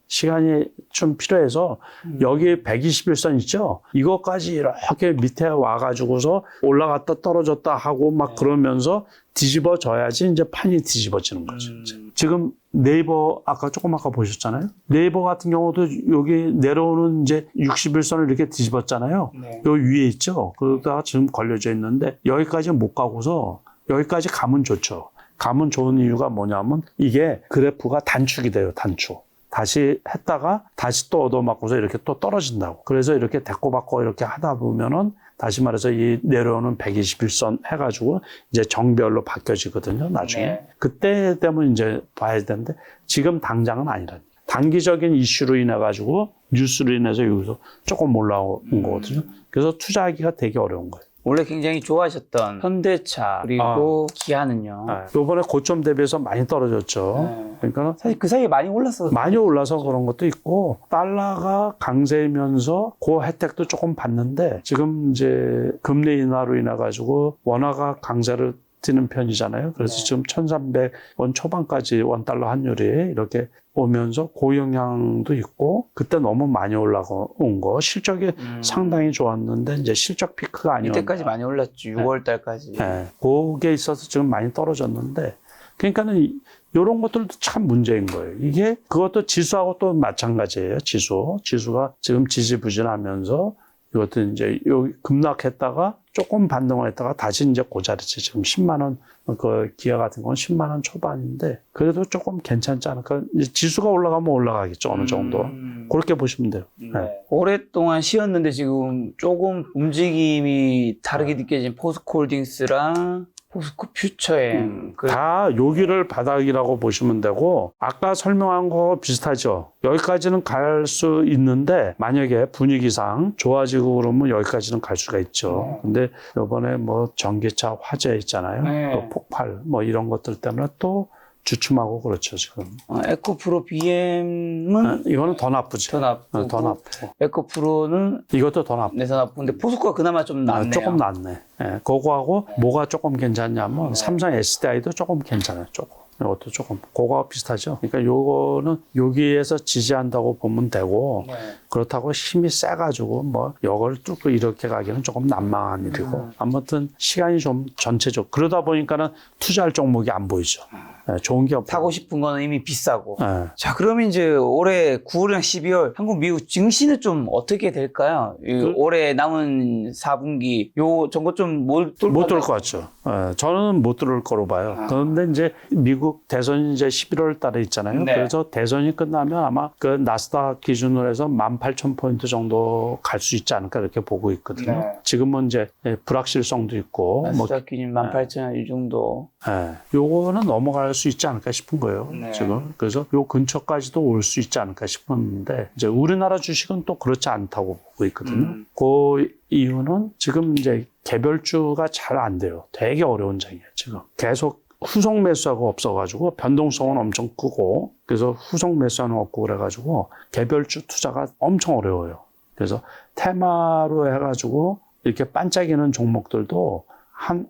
시간이 좀 필요해서 여기 121선 있죠? 이것까지 이렇게 밑에 와가지고서 올라갔다 떨어졌다 하고 막 그러면서 뒤집어져야지 이제 판이 뒤집어지는 거죠. 이제. 지금 네이버 아까 보셨잖아요. 네이버 같은 경우도 여기 내려오는 이제 61선을 이렇게 뒤집었잖아요. 네. 여기 위에 있죠. 그러다가 지금 걸려져 있는데 여기까지 못 가고서 여기까지 가면 좋죠. 가면 좋은 이유가 뭐냐면 이게 그래프가 단축이 돼요. 단축. 다시 했다가 다시 또 얻어맞고서 이렇게 또 떨어진다고. 그래서 이렇게 대꼬박고 이렇게 하다 보면은 다시 말해서 이 내려오는 121선 해가지고 이제 정별로 바뀌어지거든요. 나중에. 네. 그때 되면 이제 봐야 되는데 지금 당장은 아니라니. 단기적인 이슈로 인해 가지고 뉴스로 인해서 여기서 조금 올라온 거거든요. 그래서 투자하기가 되게 어려운 거예요. 원래 굉장히 좋아하셨던 현대차 그리고 기아는요. 요번에 고점 대비해서 많이 떨어졌죠. 네. 그러니까 사실 그 사이에 많이 올랐어요. 많이 올라서 그런 것도 있고 달러가 강세이면서 그 혜택도 조금 받는데 지금 이제 금리 인하로 인해 가지고 원화가 강세를 띄는 편이잖아요. 그래서 네. 지금 1,300원 초반까지 원달러 환율이 이렇게 오면서 고영향도 있고 그때 너무 많이 올라온 거 실적이 상당히 좋았는데 이제 실적 피크가 아니었나. 이때까지 많이 올랐죠. 6월 달까지. 네. 그게 있어서 지금 많이 떨어졌는데 그러니까는 이런 것들도 참 문제인 거예요. 이게 그것도 지수하고 또 마찬가지예요. 지수가 지금 지지부진하면서 이것도 이제 여기 급락했다가 조금 반등을 했다가 다시 이제 고자리지. 지금 10만 원, 그 기아 같은 건 10만 원 초반인데 그래도 조금 괜찮지 않을까. 이제 지수가 올라가면 올라가겠죠. 어느 정도. 그렇게 보시면 돼요. 네. 오랫동안 쉬었는데 지금 조금 움직임이 다르게 느껴진 포스코홀딩스랑 포스코 퓨처엠. 다 여기를 바닥이라고 보시면 되고 아까 설명한 거 비슷하죠. 여기까지는 갈 수 있는데 만약에 분위기상 좋아지고 그러면 여기까지는 갈 수가 있죠. 근데 이번에 뭐 전기차 화재 있잖아요. 네. 또 폭발 뭐 이런 것들 때문에 또 주춤하고 그렇죠 지금. 에코프로 BM은 이거는 더 나쁘지. 더 나쁘고 더 나쁘고. 에코프로는 이것도 더 나쁘고. 내서 나쁜데 포스코가 그나마 좀 낫네요. 조금 낫네. 예, 그거하고 뭐가 조금 괜찮냐면 삼성 SDI도 조금 괜찮아요. 조금. 이것도 조금 그거와 비슷하죠. 그러니까 요거는 여기에서 지지한다고 보면 되고 그렇다고 힘이 세가지고 뭐 이걸 뚫고 이렇게 가기는 조금 난망한 일이고 아무튼 시간이 좀 전체적 그러다 보니까는 투자할 종목이 안 보이죠. 네, 좋은 게 없고 사고 싶은 거는 이미 비싸고. 네. 자, 그러면 이제 올해 9월이랑 12월 한국, 미국 증시는 좀 어떻게 될까요? 올해 남은 4분기 요 정도 좀 못 못 들을 것 같죠. 네, 저는 못 들을 거로 봐요. 그런데 이제 미국 대선이 이제 11월 달에 있잖아요. 네. 그래서 대선이 끝나면 아마 그 나스닥 기준으로 해서 18,000포인트 정도 갈 수 있지 않을까 이렇게 보고 있거든요. 네. 지금은 이제 불확실성도 있고 나스닥 기준 18,000원 이 정도. 요거는 넘어갈 수 있지 않을까 싶은 거예요. 네. 지금. 그래서 요 근처까지도 올 수 있지 않을까 싶었는데 이제 우리나라 주식은 또 그렇지 않다고 보고 있거든요. 그 이유는 지금 이제 개별주가 잘 안 돼요. 되게 어려운 장이에요, 지금. 계속 후속 매수하고 없어가지고 변동성은 엄청 크고 그래서 후속 매수하는 없고 그래가지고 개별주 투자가 엄청 어려워요. 그래서 테마로 해가지고 이렇게 반짝이는 종목들도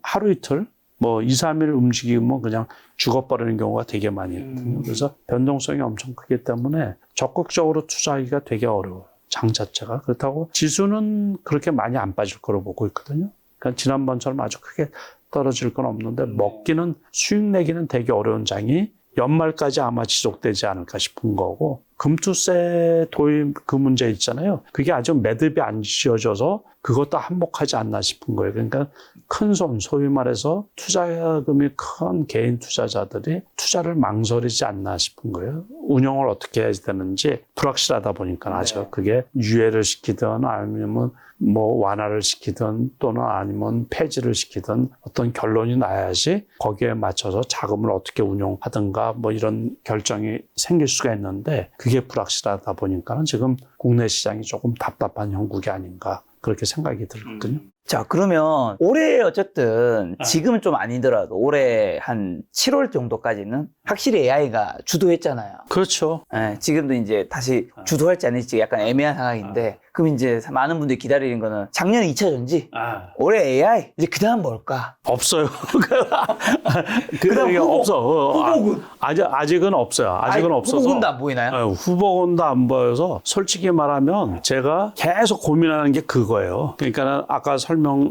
하루 이틀 뭐 2, 3일 움직이면 그냥 죽어버리는 경우가 되게 많이 있거든요. 그래서 변동성이 엄청 크기 때문에 적극적으로 투자하기가 되게 어려워요. 장 자체가. 그렇다고 지수는 그렇게 많이 안 빠질 거로 보고 있거든요. 그러니까 지난번처럼 아주 크게 떨어질 건 없는데 먹기는 수익 내기는 되게 어려운 장이 연말까지 아마 지속되지 않을까 싶은 거고 금투세 도입 그 문제 있잖아요. 그게 아주 매듭이 안 지어져서 그것도 한몫하지 않나 싶은 거예요. 그러니까 큰 손, 소위 말해서 투자금이 큰 개인 투자자들이 투자를 망설이지 않나 싶은 거예요. 운영을 어떻게 해야 되는지 불확실하다 보니까 아주 그게 유예를 시키든 아니면 뭐 완화를 시키든 또는 아니면 폐지를 시키든 어떤 결론이 나야지 거기에 맞춰서 자금을 어떻게 운용하든가 뭐 이런 결정이 생길 수가 있는데 그게 불확실하다 보니까는 지금 국내 시장이 조금 답답한 형국이 아닌가 그렇게 생각이 들거든요. 자, 그러면 올해 어쨌든 지금은 좀 아니더라도 올해 한 7월 정도까지는 확실히 AI가 주도했잖아요. 그렇죠. 예, 지금도 이제 다시 주도할지 아닐지 약간 애매한 상황인데, 그럼 이제 많은 분들이 기다리는 거는 작년에 2차 전지, 올해 AI, 이제 그 다음 뭘까? 없어요. 그다음 그게 후보, 없어. 후보군. 아직은 없어요. 아직은 없어서. 후보군도 안 보이나요? 후보군도 안 보여서 솔직히 말하면 제가 계속 고민하는 게 그거예요. 그러니까 아까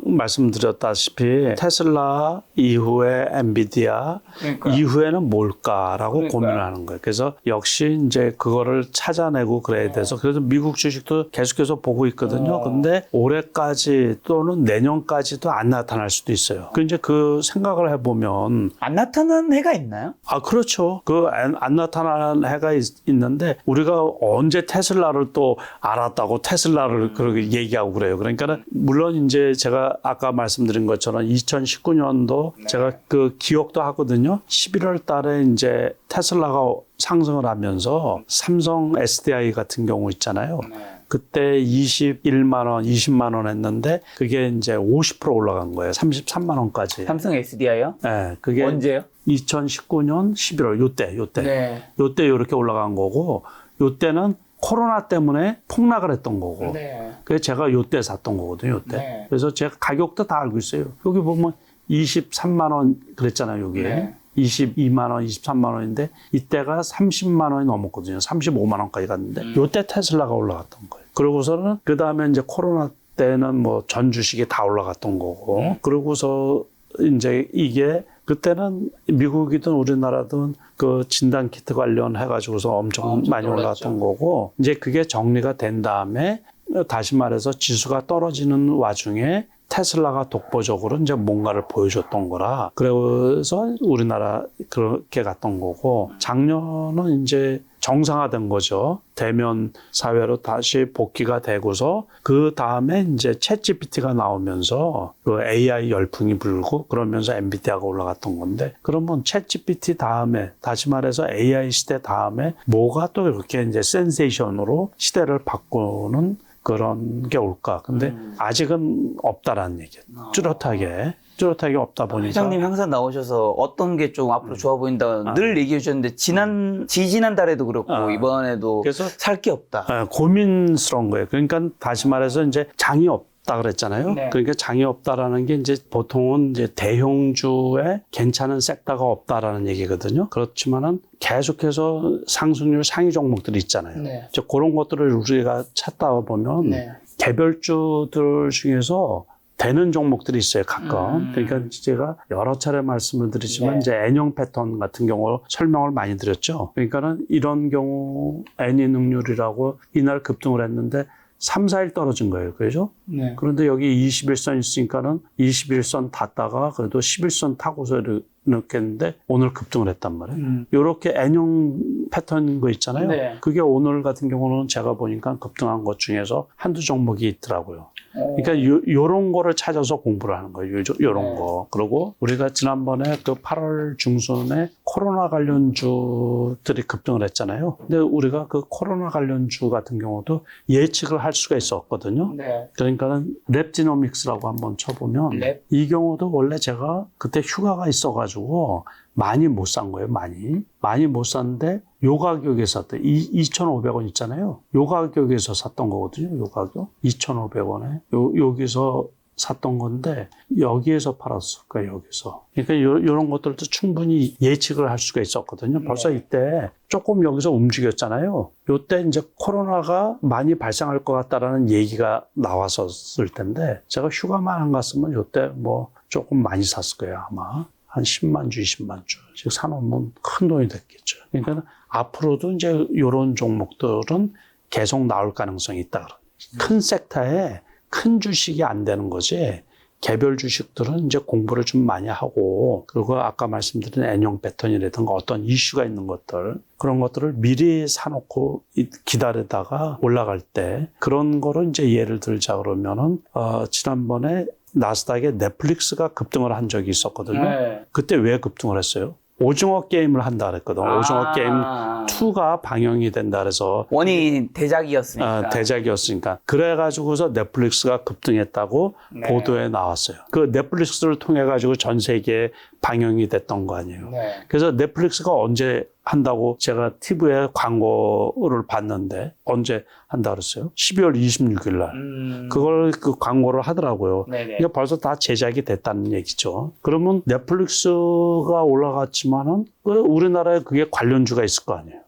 말씀드렸다시피 테슬라 이후에 엔비디아 그러니까요. 이후에는 뭘까라고 그러니까요. 고민을 하는 거예요. 그래서 역시 이제 그거를 찾아내고 그래야 돼서 그래서 미국 주식도 계속해서 보고 있거든요. 근데 올해까지 또는 내년까지도 안 나타날 수도 있어요. 그 이제 그 생각을 해보면 안 나타난 해가 있나요? 그렇죠. 그 안 나타나는 해가 있는데 우리가 언제 테슬라를 또 알았다고 테슬라를 그렇게 얘기하고 그래요. 그러니까 물론 이제 제가 아까 말씀드린 것처럼 2019년도 제가 그 기억도 하거든요. 11월 달에 이제 테슬라가 상승을 하면서 삼성 SDI 같은 경우 있잖아요. 그때 21만 원, 20만 원 했는데 그게 이제 50% 올라간 거예요. 33만 원까지. 삼성 SDI요? 네, 그게 언제요? 2019년 11월 요때. 네. 요때 이렇게 올라간 거고 요때는 코로나 때문에 폭락을 했던 거고. 네. 그래서 제가 요때 샀던 거거든요. 요때. 네. 그래서 제가 가격도 다 알고 있어요. 여기 보면 23만 원 그랬잖아요. 여기. 네. 22만 원, 23만 원인데 이때가 30만 원이 넘었거든요. 35만 원까지 갔는데 요때 테슬라가 올라갔던 거예요. 그러고서는 그 다음에 이제 코로나 때는 뭐 전 주식이 다 올라갔던 거고 그러고서 이제 이게 그때는 미국이든 우리나라든 그 진단 키트 관련해 가지고서 엄청 많이 올라갔던 거고 이제 그게 정리가 된 다음에 다시 말해서 지수가 떨어지는 와중에 테슬라가 독보적으로 이제 뭔가를 보여줬던 거라 그래서 우리나라 그렇게 갔던 거고 작년은 이제 정상화된 거죠. 대면 사회로 다시 복귀가 되고서 그 다음에 이제 챗 GPT가 나오면서 그 AI 열풍이 불고 그러면서 엔비디아가 올라갔던 건데 그러면 챗 GPT 다음에 다시 말해서 AI 시대 다음에 뭐가 또 이렇게 이제 센세이션으로 시대를 바꾸는 그런 게 올까? 근데 아직은 없다라는 얘기예요. 뚜렷하게 없다 보니까. 회장님 항상 나오셔서 어떤 게 좀 앞으로 좋아 보인다고 늘 얘기해 주셨는데 지지난 달에도 그렇고 이번에도 그래서 살 게 없다. 고민스러운 거예요. 그러니까 다시 말해서 이제 장이 없다 그랬잖아요. 네. 그러니까 장이 없다라는 게 이제 보통은 이제 대형주에 괜찮은 섹터가 없다라는 얘기거든요. 그렇지만은 계속해서 상승률 상위 종목들이 있잖아요. 네. 이제 그런 것들을 우리가 찾다 보면 네. 개별주들 중에서 되는 종목들이 있어요, 가끔. 그러니까 제가 여러 차례 말씀을 드리지만, 네. 이제 N형 패턴 같은 경우 설명을 많이 드렸죠. 그러니까는 이런 경우 N이 능률이라고 이날 급등을 했는데 3, 4일 떨어진 거예요. 그죠? 네. 그런데 여기 21선 있으니까는 21선 탔다가 그래도 11선 타고서 이렇게 했는데 오늘 급등을 했단 말이에요. 이렇게 N형 패턴인 거 있잖아요. 네. 그게 오늘 같은 경우는 제가 보니까 급등한 것 중에서 한두 종목이 있더라고요. 그러니까 요런 거를 찾아서 공부를 하는 거예요. 요런 네. 거. 그리고 우리가 지난번에 그 8월 중순에 코로나 관련주들이 급등을 했잖아요. 근데 우리가 그 코로나 관련주 같은 경우도 예측을 할 수가 있었거든요. 네. 그러니까는 랩지노믹스라고 한번 쳐보면 랩? 이 경우도 원래 제가 그때 휴가가 있어가지고 많이 못 산 거예요. 많이 못 샀는데 요 가격에 샀대. 2,500원 있잖아요. 요 가격에서 샀던 거거든요. 요 가격 2,500원에 여기서 샀던 건데 여기에서 팔았을 거예요. 여기서. 그러니까 요런 것들도 충분히 예측을 할 수가 있었거든요. 벌써 이때 조금 여기서 움직였잖아요. 요때 이제 코로나가 많이 발생할 것 같다라는 얘기가 나왔었을 텐데 제가 휴가만 안 갔으면 요때 뭐 조금 많이 샀을 거예요. 아마. 한 10만 주, 20만 주씩 사놓으면 큰 돈이 됐겠죠. 그러니까 앞으로도 이제 이런 종목들은 계속 나올 가능성이 있다. 큰 섹터에 큰 주식이 안 되는 거지. 개별 주식들은 이제 공부를 좀 많이 하고, 그리고 아까 말씀드린 N형 패턴이라든가 어떤 이슈가 있는 것들, 그런 것들을 미리 사놓고 기다리다가 올라갈 때, 그런 거를 이제 예를 들자 그러면은, 지난번에 나스닥에 넷플릭스가 급등을 한 적이 있었거든요. 네. 그때 왜 급등을 했어요? 오징어 게임을 한다 그랬거든. 오징어 게임 아. 2가 방영이 된다 그래서 원이 대작이었으니까. 대작이었으니까. 그래가지고서 넷플릭스가 급등했다고 네. 보도에 나왔어요. 그 넷플릭스를 통해 가지고 전 세계에 방영이 됐던 거 아니에요. 네. 그래서 넷플릭스가 언제 한다고 제가 TV에 광고를 봤는데 언제 한다 그랬어요? 12월 26일 날. 그걸 그 광고를 하더라고요. 네네. 이게 벌써 다 제작이 됐다는 얘기죠. 그러면 넷플릭스가 올라갔지만은 우리나라에 그게 관련주가 있을 거 아니에요.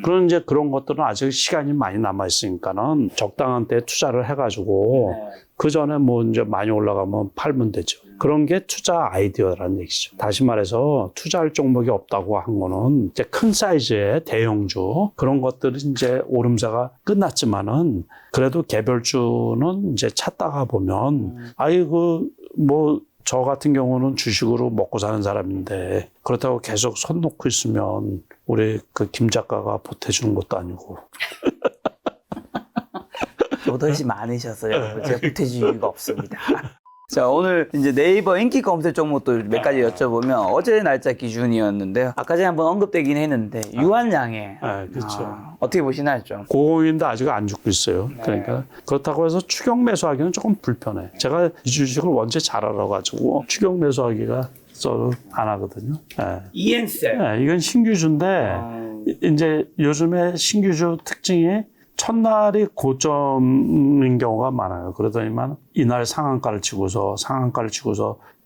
그런 이제 그런 것들은 아직 시간이 많이 남아 있으니까는 적당한 때 투자를 해가지고 네. 그 전에 뭐 이제 많이 올라가면 팔면 되죠. 그런 게 투자 아이디어라는 얘기죠. 다시 말해서 투자할 종목이 없다고 한 거는 이제 큰 사이즈의 대형주 그런 것들이 이제 오름세가 끝났지만은 그래도 개별주는 이제 찾다가 보면 아이고 뭐 저 같은 경우는 주식으로 먹고 사는 사람인데 그렇다고 계속 손 놓고 있으면 우리 그 김 작가가 보태주는 것도 아니고. 버릇이 많으셔서요. 제가 보태줄 이유가 없습니다. 자, 오늘 이제 네이버 인기 검색 종목도 몇 가지 여쭤보면 어제 날짜 기준이었는데요. 아까 전에 한번 언급되긴 했는데 유한양에 그렇죠. 어떻게 보시나요, 좀? 고공인데 아직 안 죽고 있어요. 그러니까 그렇다고 해서 추격 매수하기는 조금 불편해. 제가 이 주식을 원체 잘 알아가지고 추격 매수하기가 썰 안 하거든요. 이엔셀. 이건 신규주인데 이제 요즘에 신규주 특징이 첫날이 고점인 경우가 많아요. 그러더니만 이날 상한가를 치고서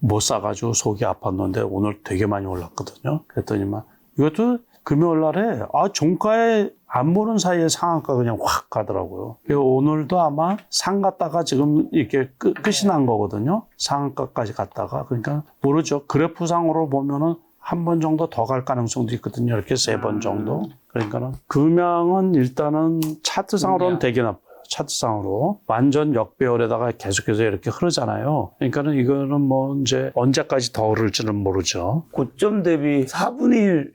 못 사가지고 속이 아팠는데 오늘 되게 많이 올랐거든요. 그랬더니만 이것도 금요일 날에 종가에 안 보는 사이에 상한가 그냥 확 가더라고요. 그리고 오늘도 아마 상 갔다가 지금 이렇게 끝이 난 거거든요. 상한가까지 갔다가. 그러니까 모르죠. 그래프상으로 보면은 한 번 정도 더 갈 가능성도 있거든요. 이렇게 3번 정도. 그러니까는 금양은 일단은 차트상으로는 되게 나빠요. 차트상으로 완전 역배열에다가 계속해서 이렇게 흐르잖아요. 그러니까는 이거는 뭐 이제 언제까지 더 흐를지는 모르죠. 고점 대비 4분의 1.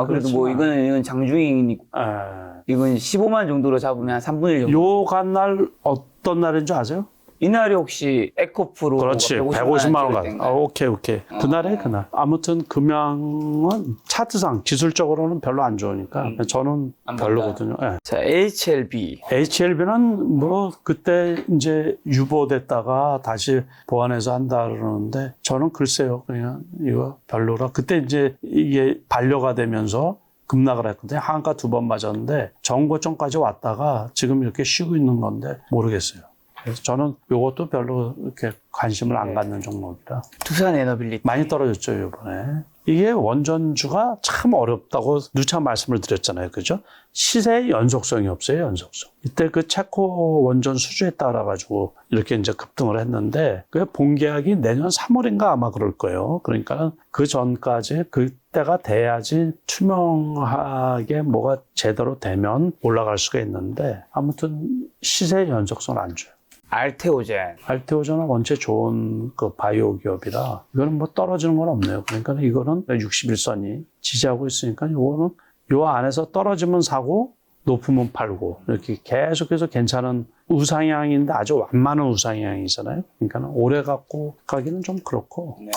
그래도 뭐 이건 장중이니까 이건 15만 정도로 잡으면 한 3분의 1 정도. 요 간 날 어떤 날인 줄 아세요? 이날이 혹시 에코프로 그렇지. 150만 원 가. 오케이. 그날에 그날. 아무튼 금양은 차트상 기술적으로는 별로 안 좋으니까 저는 별로거든요. 자, HLB. HLB는 뭐 그때 이제 유보됐다가 다시 보완해서 한다 그러는데 저는 글쎄요. 그냥 이거 별로라. 그때 이제 이게 반려가 되면서 급락을 했거든요. 한가 2번 맞았는데 정고점까지 왔다가 지금 이렇게 쉬고 있는 건데 모르겠어요. 그래서 저는 이것도 별로 이렇게 관심을 안 갖는 종목이라. 두산 에너빌리티. 많이 떨어졌죠, 이번에. 이게 원전주가 참 어렵다고 누차 말씀을 드렸잖아요. 그죠? 시세의 연속성이 없어요, 연속성. 이때 그 체코 원전 수주에 따라가지고 이렇게 이제 급등을 했는데, 그 본계약이 내년 3월인가 아마 그럴 거예요. 그러니까 그 전까지 그때가 돼야지 투명하게 뭐가 제대로 되면 올라갈 수가 있는데, 아무튼 시세의 연속성을 안 줘요. 알테오젠은 원체 좋은 그 바이오 기업이라 이거는 뭐 떨어지는 건 없네요. 그러니까 이거는 61선이 지지하고 있으니까 이거는 요 안에서 떨어지면 사고 높으면 팔고 이렇게 계속해서 괜찮은 우상향인데 아주 완만한 우상향이잖아요. 그러니까 오래 갖고 가기는 좀 그렇고. 네.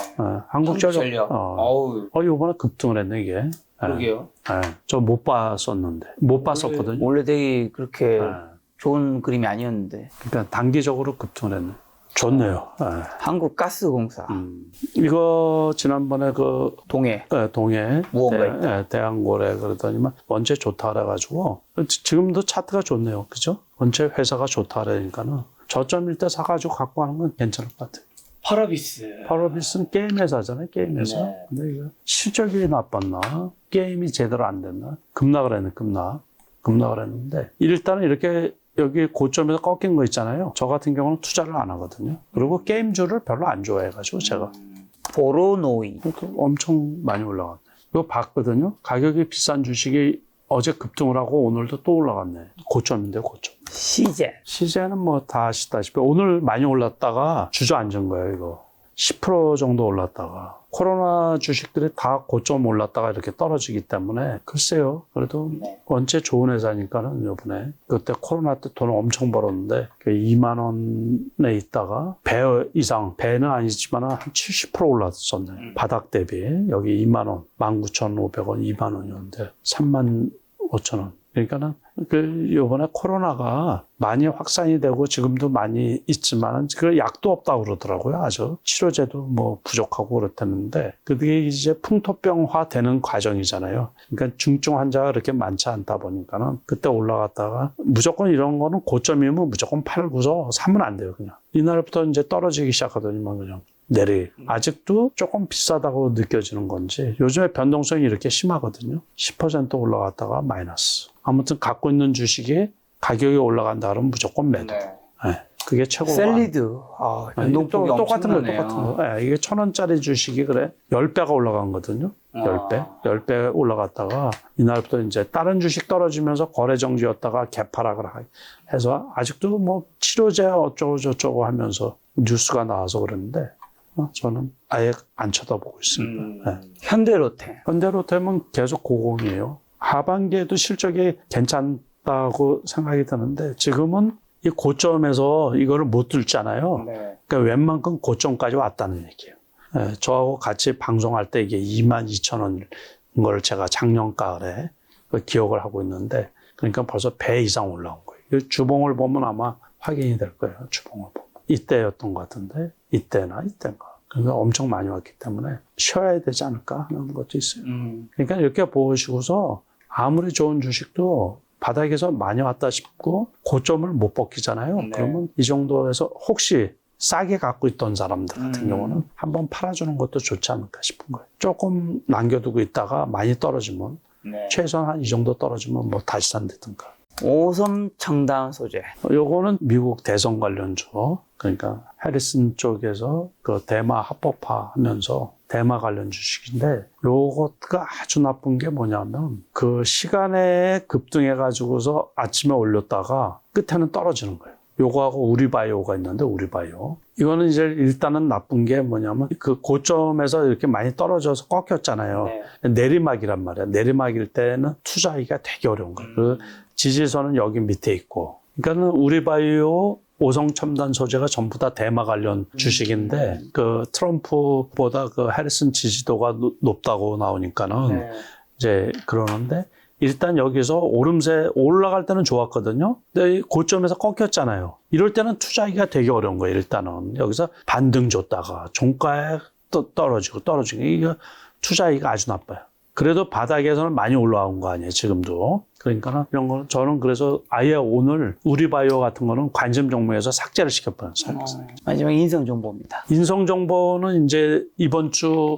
한국전력. 이번에 급등을 했네 이게. 그러게요. 저 못 봤었는데 못 봤었거든요. 원래 되게 그렇게 좋은 그림이 아니었는데. 그러니까 단기적으로 급등을 했네. 좋네요. 한국가스공사. 이거 지난번에 그 동해 무언가 대한고래 그러더니만 원체 좋다 그래가지고 지금도 차트가 좋네요. 그죠? 원체 회사가 좋다 그러니까는 저점일 때 사가지고 갖고 가는 건 괜찮을 것 같아요. 파라비스는 게임 회사잖아요. 게임 회사. 네. 근데 이거 실적이 나빴나? 게임이 제대로 안 됐나? 급락을 했는데 일단은 이렇게 여기 고점에서 꺾인 거 있잖아요. 저 같은 경우는 투자를 안 하거든요. 그리고 게임주를 별로 안 좋아해가지고 제가. 보로노이. 엄청 많이 올라갔네. 이거 봤거든요. 가격이 비싼 주식이 어제 급등을 하고 오늘도 또 올라갔네. 고점인데 고점. 시젠은 뭐 다 아시다시피 오늘 많이 올랐다가 주저앉은 거예요. 이거. 10% 정도 올랐다가 코로나 주식들이 다 고점 올랐다가 이렇게 떨어지기 때문에 글쎄요. 그래도 원체 좋은 회사니까는 요번에 그때 코로나 때 돈을 엄청 벌었는데 2만 원에 있다가 배 이상, 배는 아니지만 한 70% 올랐었네. 바닥 대비 여기 2만 원, 19,500원, 2만 원이었는데 35,000원. 그러니까는 요번에 코로나가 많이 확산이 되고 지금도 많이 있지만 그 약도 없다고 그러더라고요. 아주 치료제도 뭐 부족하고 그렇다는데 그게 이제 풍토병화 되는 과정이잖아요. 그러니까 중증 환자가 그렇게 많지 않다 보니까는 그때 올라갔다가 무조건 이런 거는 고점이면 무조건 팔고서 사면 안 돼요. 그냥 이날부터 이제 떨어지기 시작하더니만 그냥 아직도 조금 비싸다고 느껴지는 건지 요즘에 변동성이 이렇게 심하거든요. 10% 올라갔다가 마이너스. 아무튼 갖고 있는 주식이 가격이 올라간다 그러면 무조건 매도. 네. 그게 최고가. 셀리드. 변동폭이 똑같은 거, 엄청나네요. 똑같은 거. 이게 1,000원짜리 주식이 그래 10배가 올라간 거거든요. 10배 올라갔다가 이날부터 이제 다른 주식 떨어지면서 거래 정지였다가 개파락을 해서 아직도 뭐 치료제 어쩌고 저쩌고 하면서 뉴스가 나와서 그랬는데 저는 아예 안 쳐다보고 있습니다. 현대로템은 계속 고공이에요. 하반기에도 실적이 괜찮다고 생각이 드는데 지금은 이 고점에서 이거를 못 들잖아요. 그러니까 웬만큼 고점까지 왔다는 얘기예요. 저하고 같이 방송할 때 이게 22,000원인 걸 제가 작년 가을에 기억을 하고 있는데 그러니까 벌써 배 이상 올라온 거예요. 이 주봉을 보면 아마 확인이 될 거예요. 주봉을 보면. 이때였던 것 같은데 이때인가. 그러니까 엄청 많이 왔기 때문에 쉬어야 되지 않을까 하는 것도 있어요. 그러니까 이렇게 보시고서 아무리 좋은 주식도 바닥에서 많이 왔다 싶고 고점을 못 벗기잖아요. 그러면 이 정도에서 혹시 싸게 갖고 있던 사람들 같은 경우는 한번 팔아주는 것도 좋지 않을까 싶은 거예요. 조금 남겨두고 있다가 많이 떨어지면 최소한 한 이 정도 떨어지면 뭐 다시 산다든가. 오섬 첨단 소재. 요거는 미국 대선 관련주. 그러니까 해리슨 쪽에서 그 대마 합법화 하면서 대마 관련 주식인데 요거가 아주 나쁜 게 뭐냐면 그 시간에 급등해 가지고서 아침에 올렸다가 끝에는 떨어지는 거예요. 요거하고 우리바이오가 있는데 우리바이오. 이거는 이제 일단은 나쁜 게 뭐냐면 그 고점에서 이렇게 많이 떨어져서 꺾였잖아요. 내리막이란 말이야. 내리막일 때는 투자하기가 되게 어려운 거예요. 그 지지선은 여기 밑에 있고. 그러니까는 우리바이오 오성첨단 소재가 전부 다 대마 관련 주식인데 그 트럼프보다 그 해리슨 지지도가 높다고 나오니까는 이제 그러는데 일단 여기서 오름세 올라갈 때는 좋았거든요. 근데 고점에서 꺾였잖아요. 이럴 때는 투자하기가 되게 어려운 거예요. 일단은 여기서 반등 줬다가 종가에 또 떨어지고 이거 투자하기가 아주 나빠요. 그래도 바닥에서는 많이 올라온 거 아니에요, 지금도. 그러니까 이런 거는 저는 그래서 아예 오늘 우리바이오 같은 거는 관심 종목에서 삭제를 시켜버렸어요. 마지막 인성정보입니다. 인성정보는 이제 이번 주에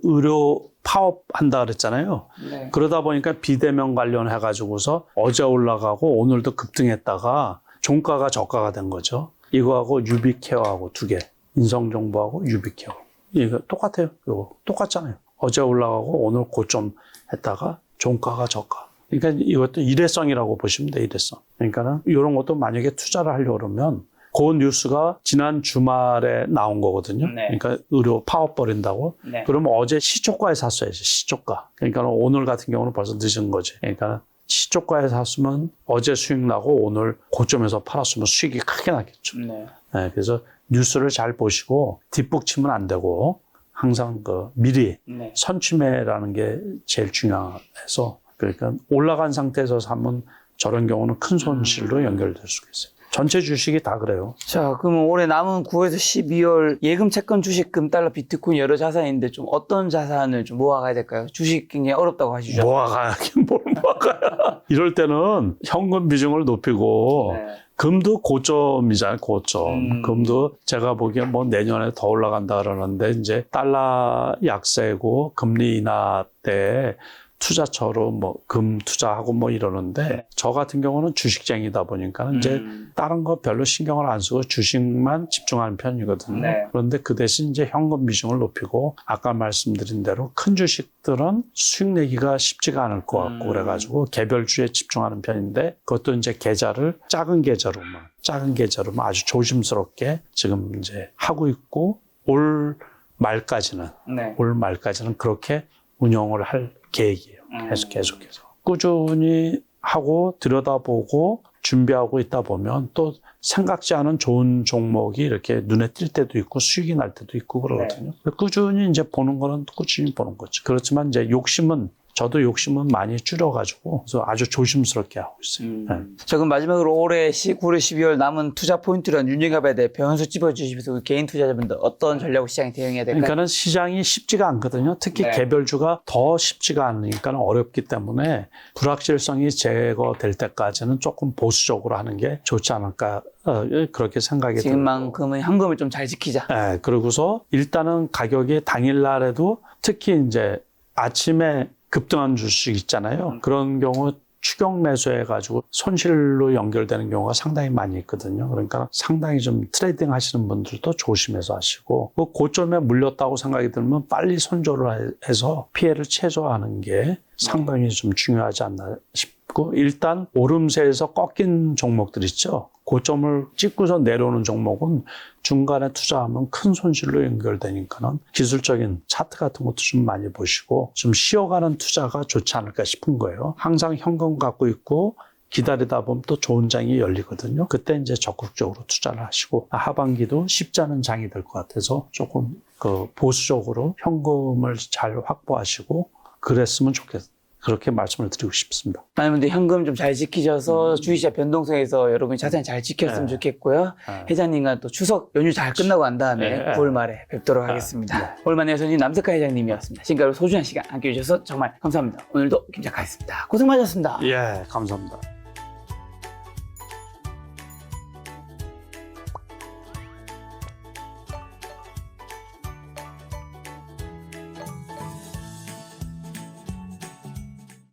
의료 파업한다 그랬잖아요. 그러다 보니까 비대면 관련해가지고서 어제 올라가고 오늘도 급등했다가 종가가 저가가 된 거죠. 이거하고 유비케어하고 두 개. 인성정보하고 유비케어. 이거 똑같아요. 이거 똑같잖아요. 어제 올라가고 오늘 고점 했다가 종가가 저가. 그러니까 이것도 일회성이라고 보시면 돼요. 일회성. 그러니까 이런 것도 만약에 투자를 하려고 그러면 그 뉴스가 지난 주말에 나온 거거든요. 그러니까 의료 파업 벌인다고. 그러면 어제 시초가에 샀어야지. 시초가. 그러니까 오늘 같은 경우는 벌써 늦은 거지. 그러니까 시초가에 샀으면 어제 수익 나고 오늘 고점에서 팔았으면 수익이 크게 나겠죠. 그래서 뉴스를 잘 보시고 뒷북 치면 안 되고 항상 그 미리 선취매라는 게 제일 중요해서 그러니까 올라간 상태에서 사면 저런 경우는 큰 손실로 연결될 수가 있어요. 전체 주식이 다 그래요. 자, 그러면 올해 남은 9에서 12월 예금, 채권, 주식, 금, 달러, 비트코인 여러 자산인데 좀 어떤 자산을 좀 모아가야 될까요? 주식 굉장히 어렵다고 하시죠. 모아가긴 뭘 모아가야. 이럴 때는 현금 비중을 높이고 금도 고점이잖아요, 고점. 금도 제가 보기엔 뭐 내년에 더 올라간다 그러는데 이제 달러 약세고 금리 인하 때 투자처로 뭐 금 투자하고 뭐 이러는데 저 같은 경우는 주식쟁이다 보니까 이제 다른 거 별로 신경을 안 쓰고 주식만 집중하는 편이거든요. 그런데 그 대신 이제 현금 비중을 높이고 아까 말씀드린 대로 큰 주식들은 수익 내기가 쉽지가 않을 것 같고 그래가지고 개별주에 집중하는 편인데 그것도 이제 계좌를 작은 계좌로만 아주 조심스럽게 지금 이제 하고 있고 올 말까지는 네. 올 말까지는 그렇게 운영을 할 계획이에요. 계속해서 꾸준히 하고 들여다보고 준비하고 있다 보면 또 생각지 않은 좋은 종목이 이렇게 눈에 띌 때도 있고 수익이 날 때도 있고 그러거든요. 꾸준히 이제 보는 거는 꾸준히 보는 거죠. 그렇지만 이제 저도 욕심은 많이 줄여가지고 그래서 아주 조심스럽게 하고 있어요. 네. 자, 그럼 마지막으로 올해 9월, 12월 남은 투자 포인트란 윤영갑에 대해 변수 찝어주시면서 개인 투자자분들 어떤 전략으로 시장에 대응해야 될까요? 그러니까는 시장이 쉽지가 않거든요. 특히 네. 개별주가 더 쉽지가 않으니까 어렵기 때문에 불확실성이 제거될 때까지는 조금 보수적으로 하는 게 좋지 않을까 그렇게 생각이 들고. 지금만큼은 현금을 좀 잘 지키자. 네, 그러고서 일단은 가격이 당일날에도 특히 이제 아침에 급등한 주식 있잖아요. 그런 경우 추격 매수해가지고 손실로 연결되는 경우가 상당히 많이 있거든요. 그러니까 상당히 좀 트레이딩 하시는 분들도 조심해서 하시고 그 고점에 물렸다고 생각이 들면 빨리 손절을 해서 피해를 최소화하는 게 상당히 좀 중요하지 않나 싶고 일단 오름세에서 꺾인 종목들 있죠. 고점을 찍고서 내려오는 종목은 중간에 투자하면 큰 손실로 연결되니까는 기술적인 차트 같은 것도 좀 많이 보시고 좀 쉬어가는 투자가 좋지 않을까 싶은 거예요. 항상 현금 갖고 있고 기다리다 보면 또 좋은 장이 열리거든요. 그때 이제 적극적으로 투자를 하시고 하반기도 쉽지 않은 장이 될 것 같아서 조금 보수적으로 현금을 잘 확보하시고 그랬으면 좋겠어요. 그렇게 말씀을 드리고 싶습니다. 많은 분들 현금 좀 잘 지키셔서 주식시장 변동성에서 여러분이 자산이 잘 지켰으면 네. 좋겠고요. 회장님과 또 추석 연휴 잘 끝나고 난 다음에 네. 9월 말에 뵙도록 하겠습니다. 올만의 손님 남석하 회장님이었습니다. 지금까지 소중한 시간 함께해 주셔서 정말 감사합니다. 오늘도 김 작가였습니다. 고생 많으셨습니다. 예, 감사합니다.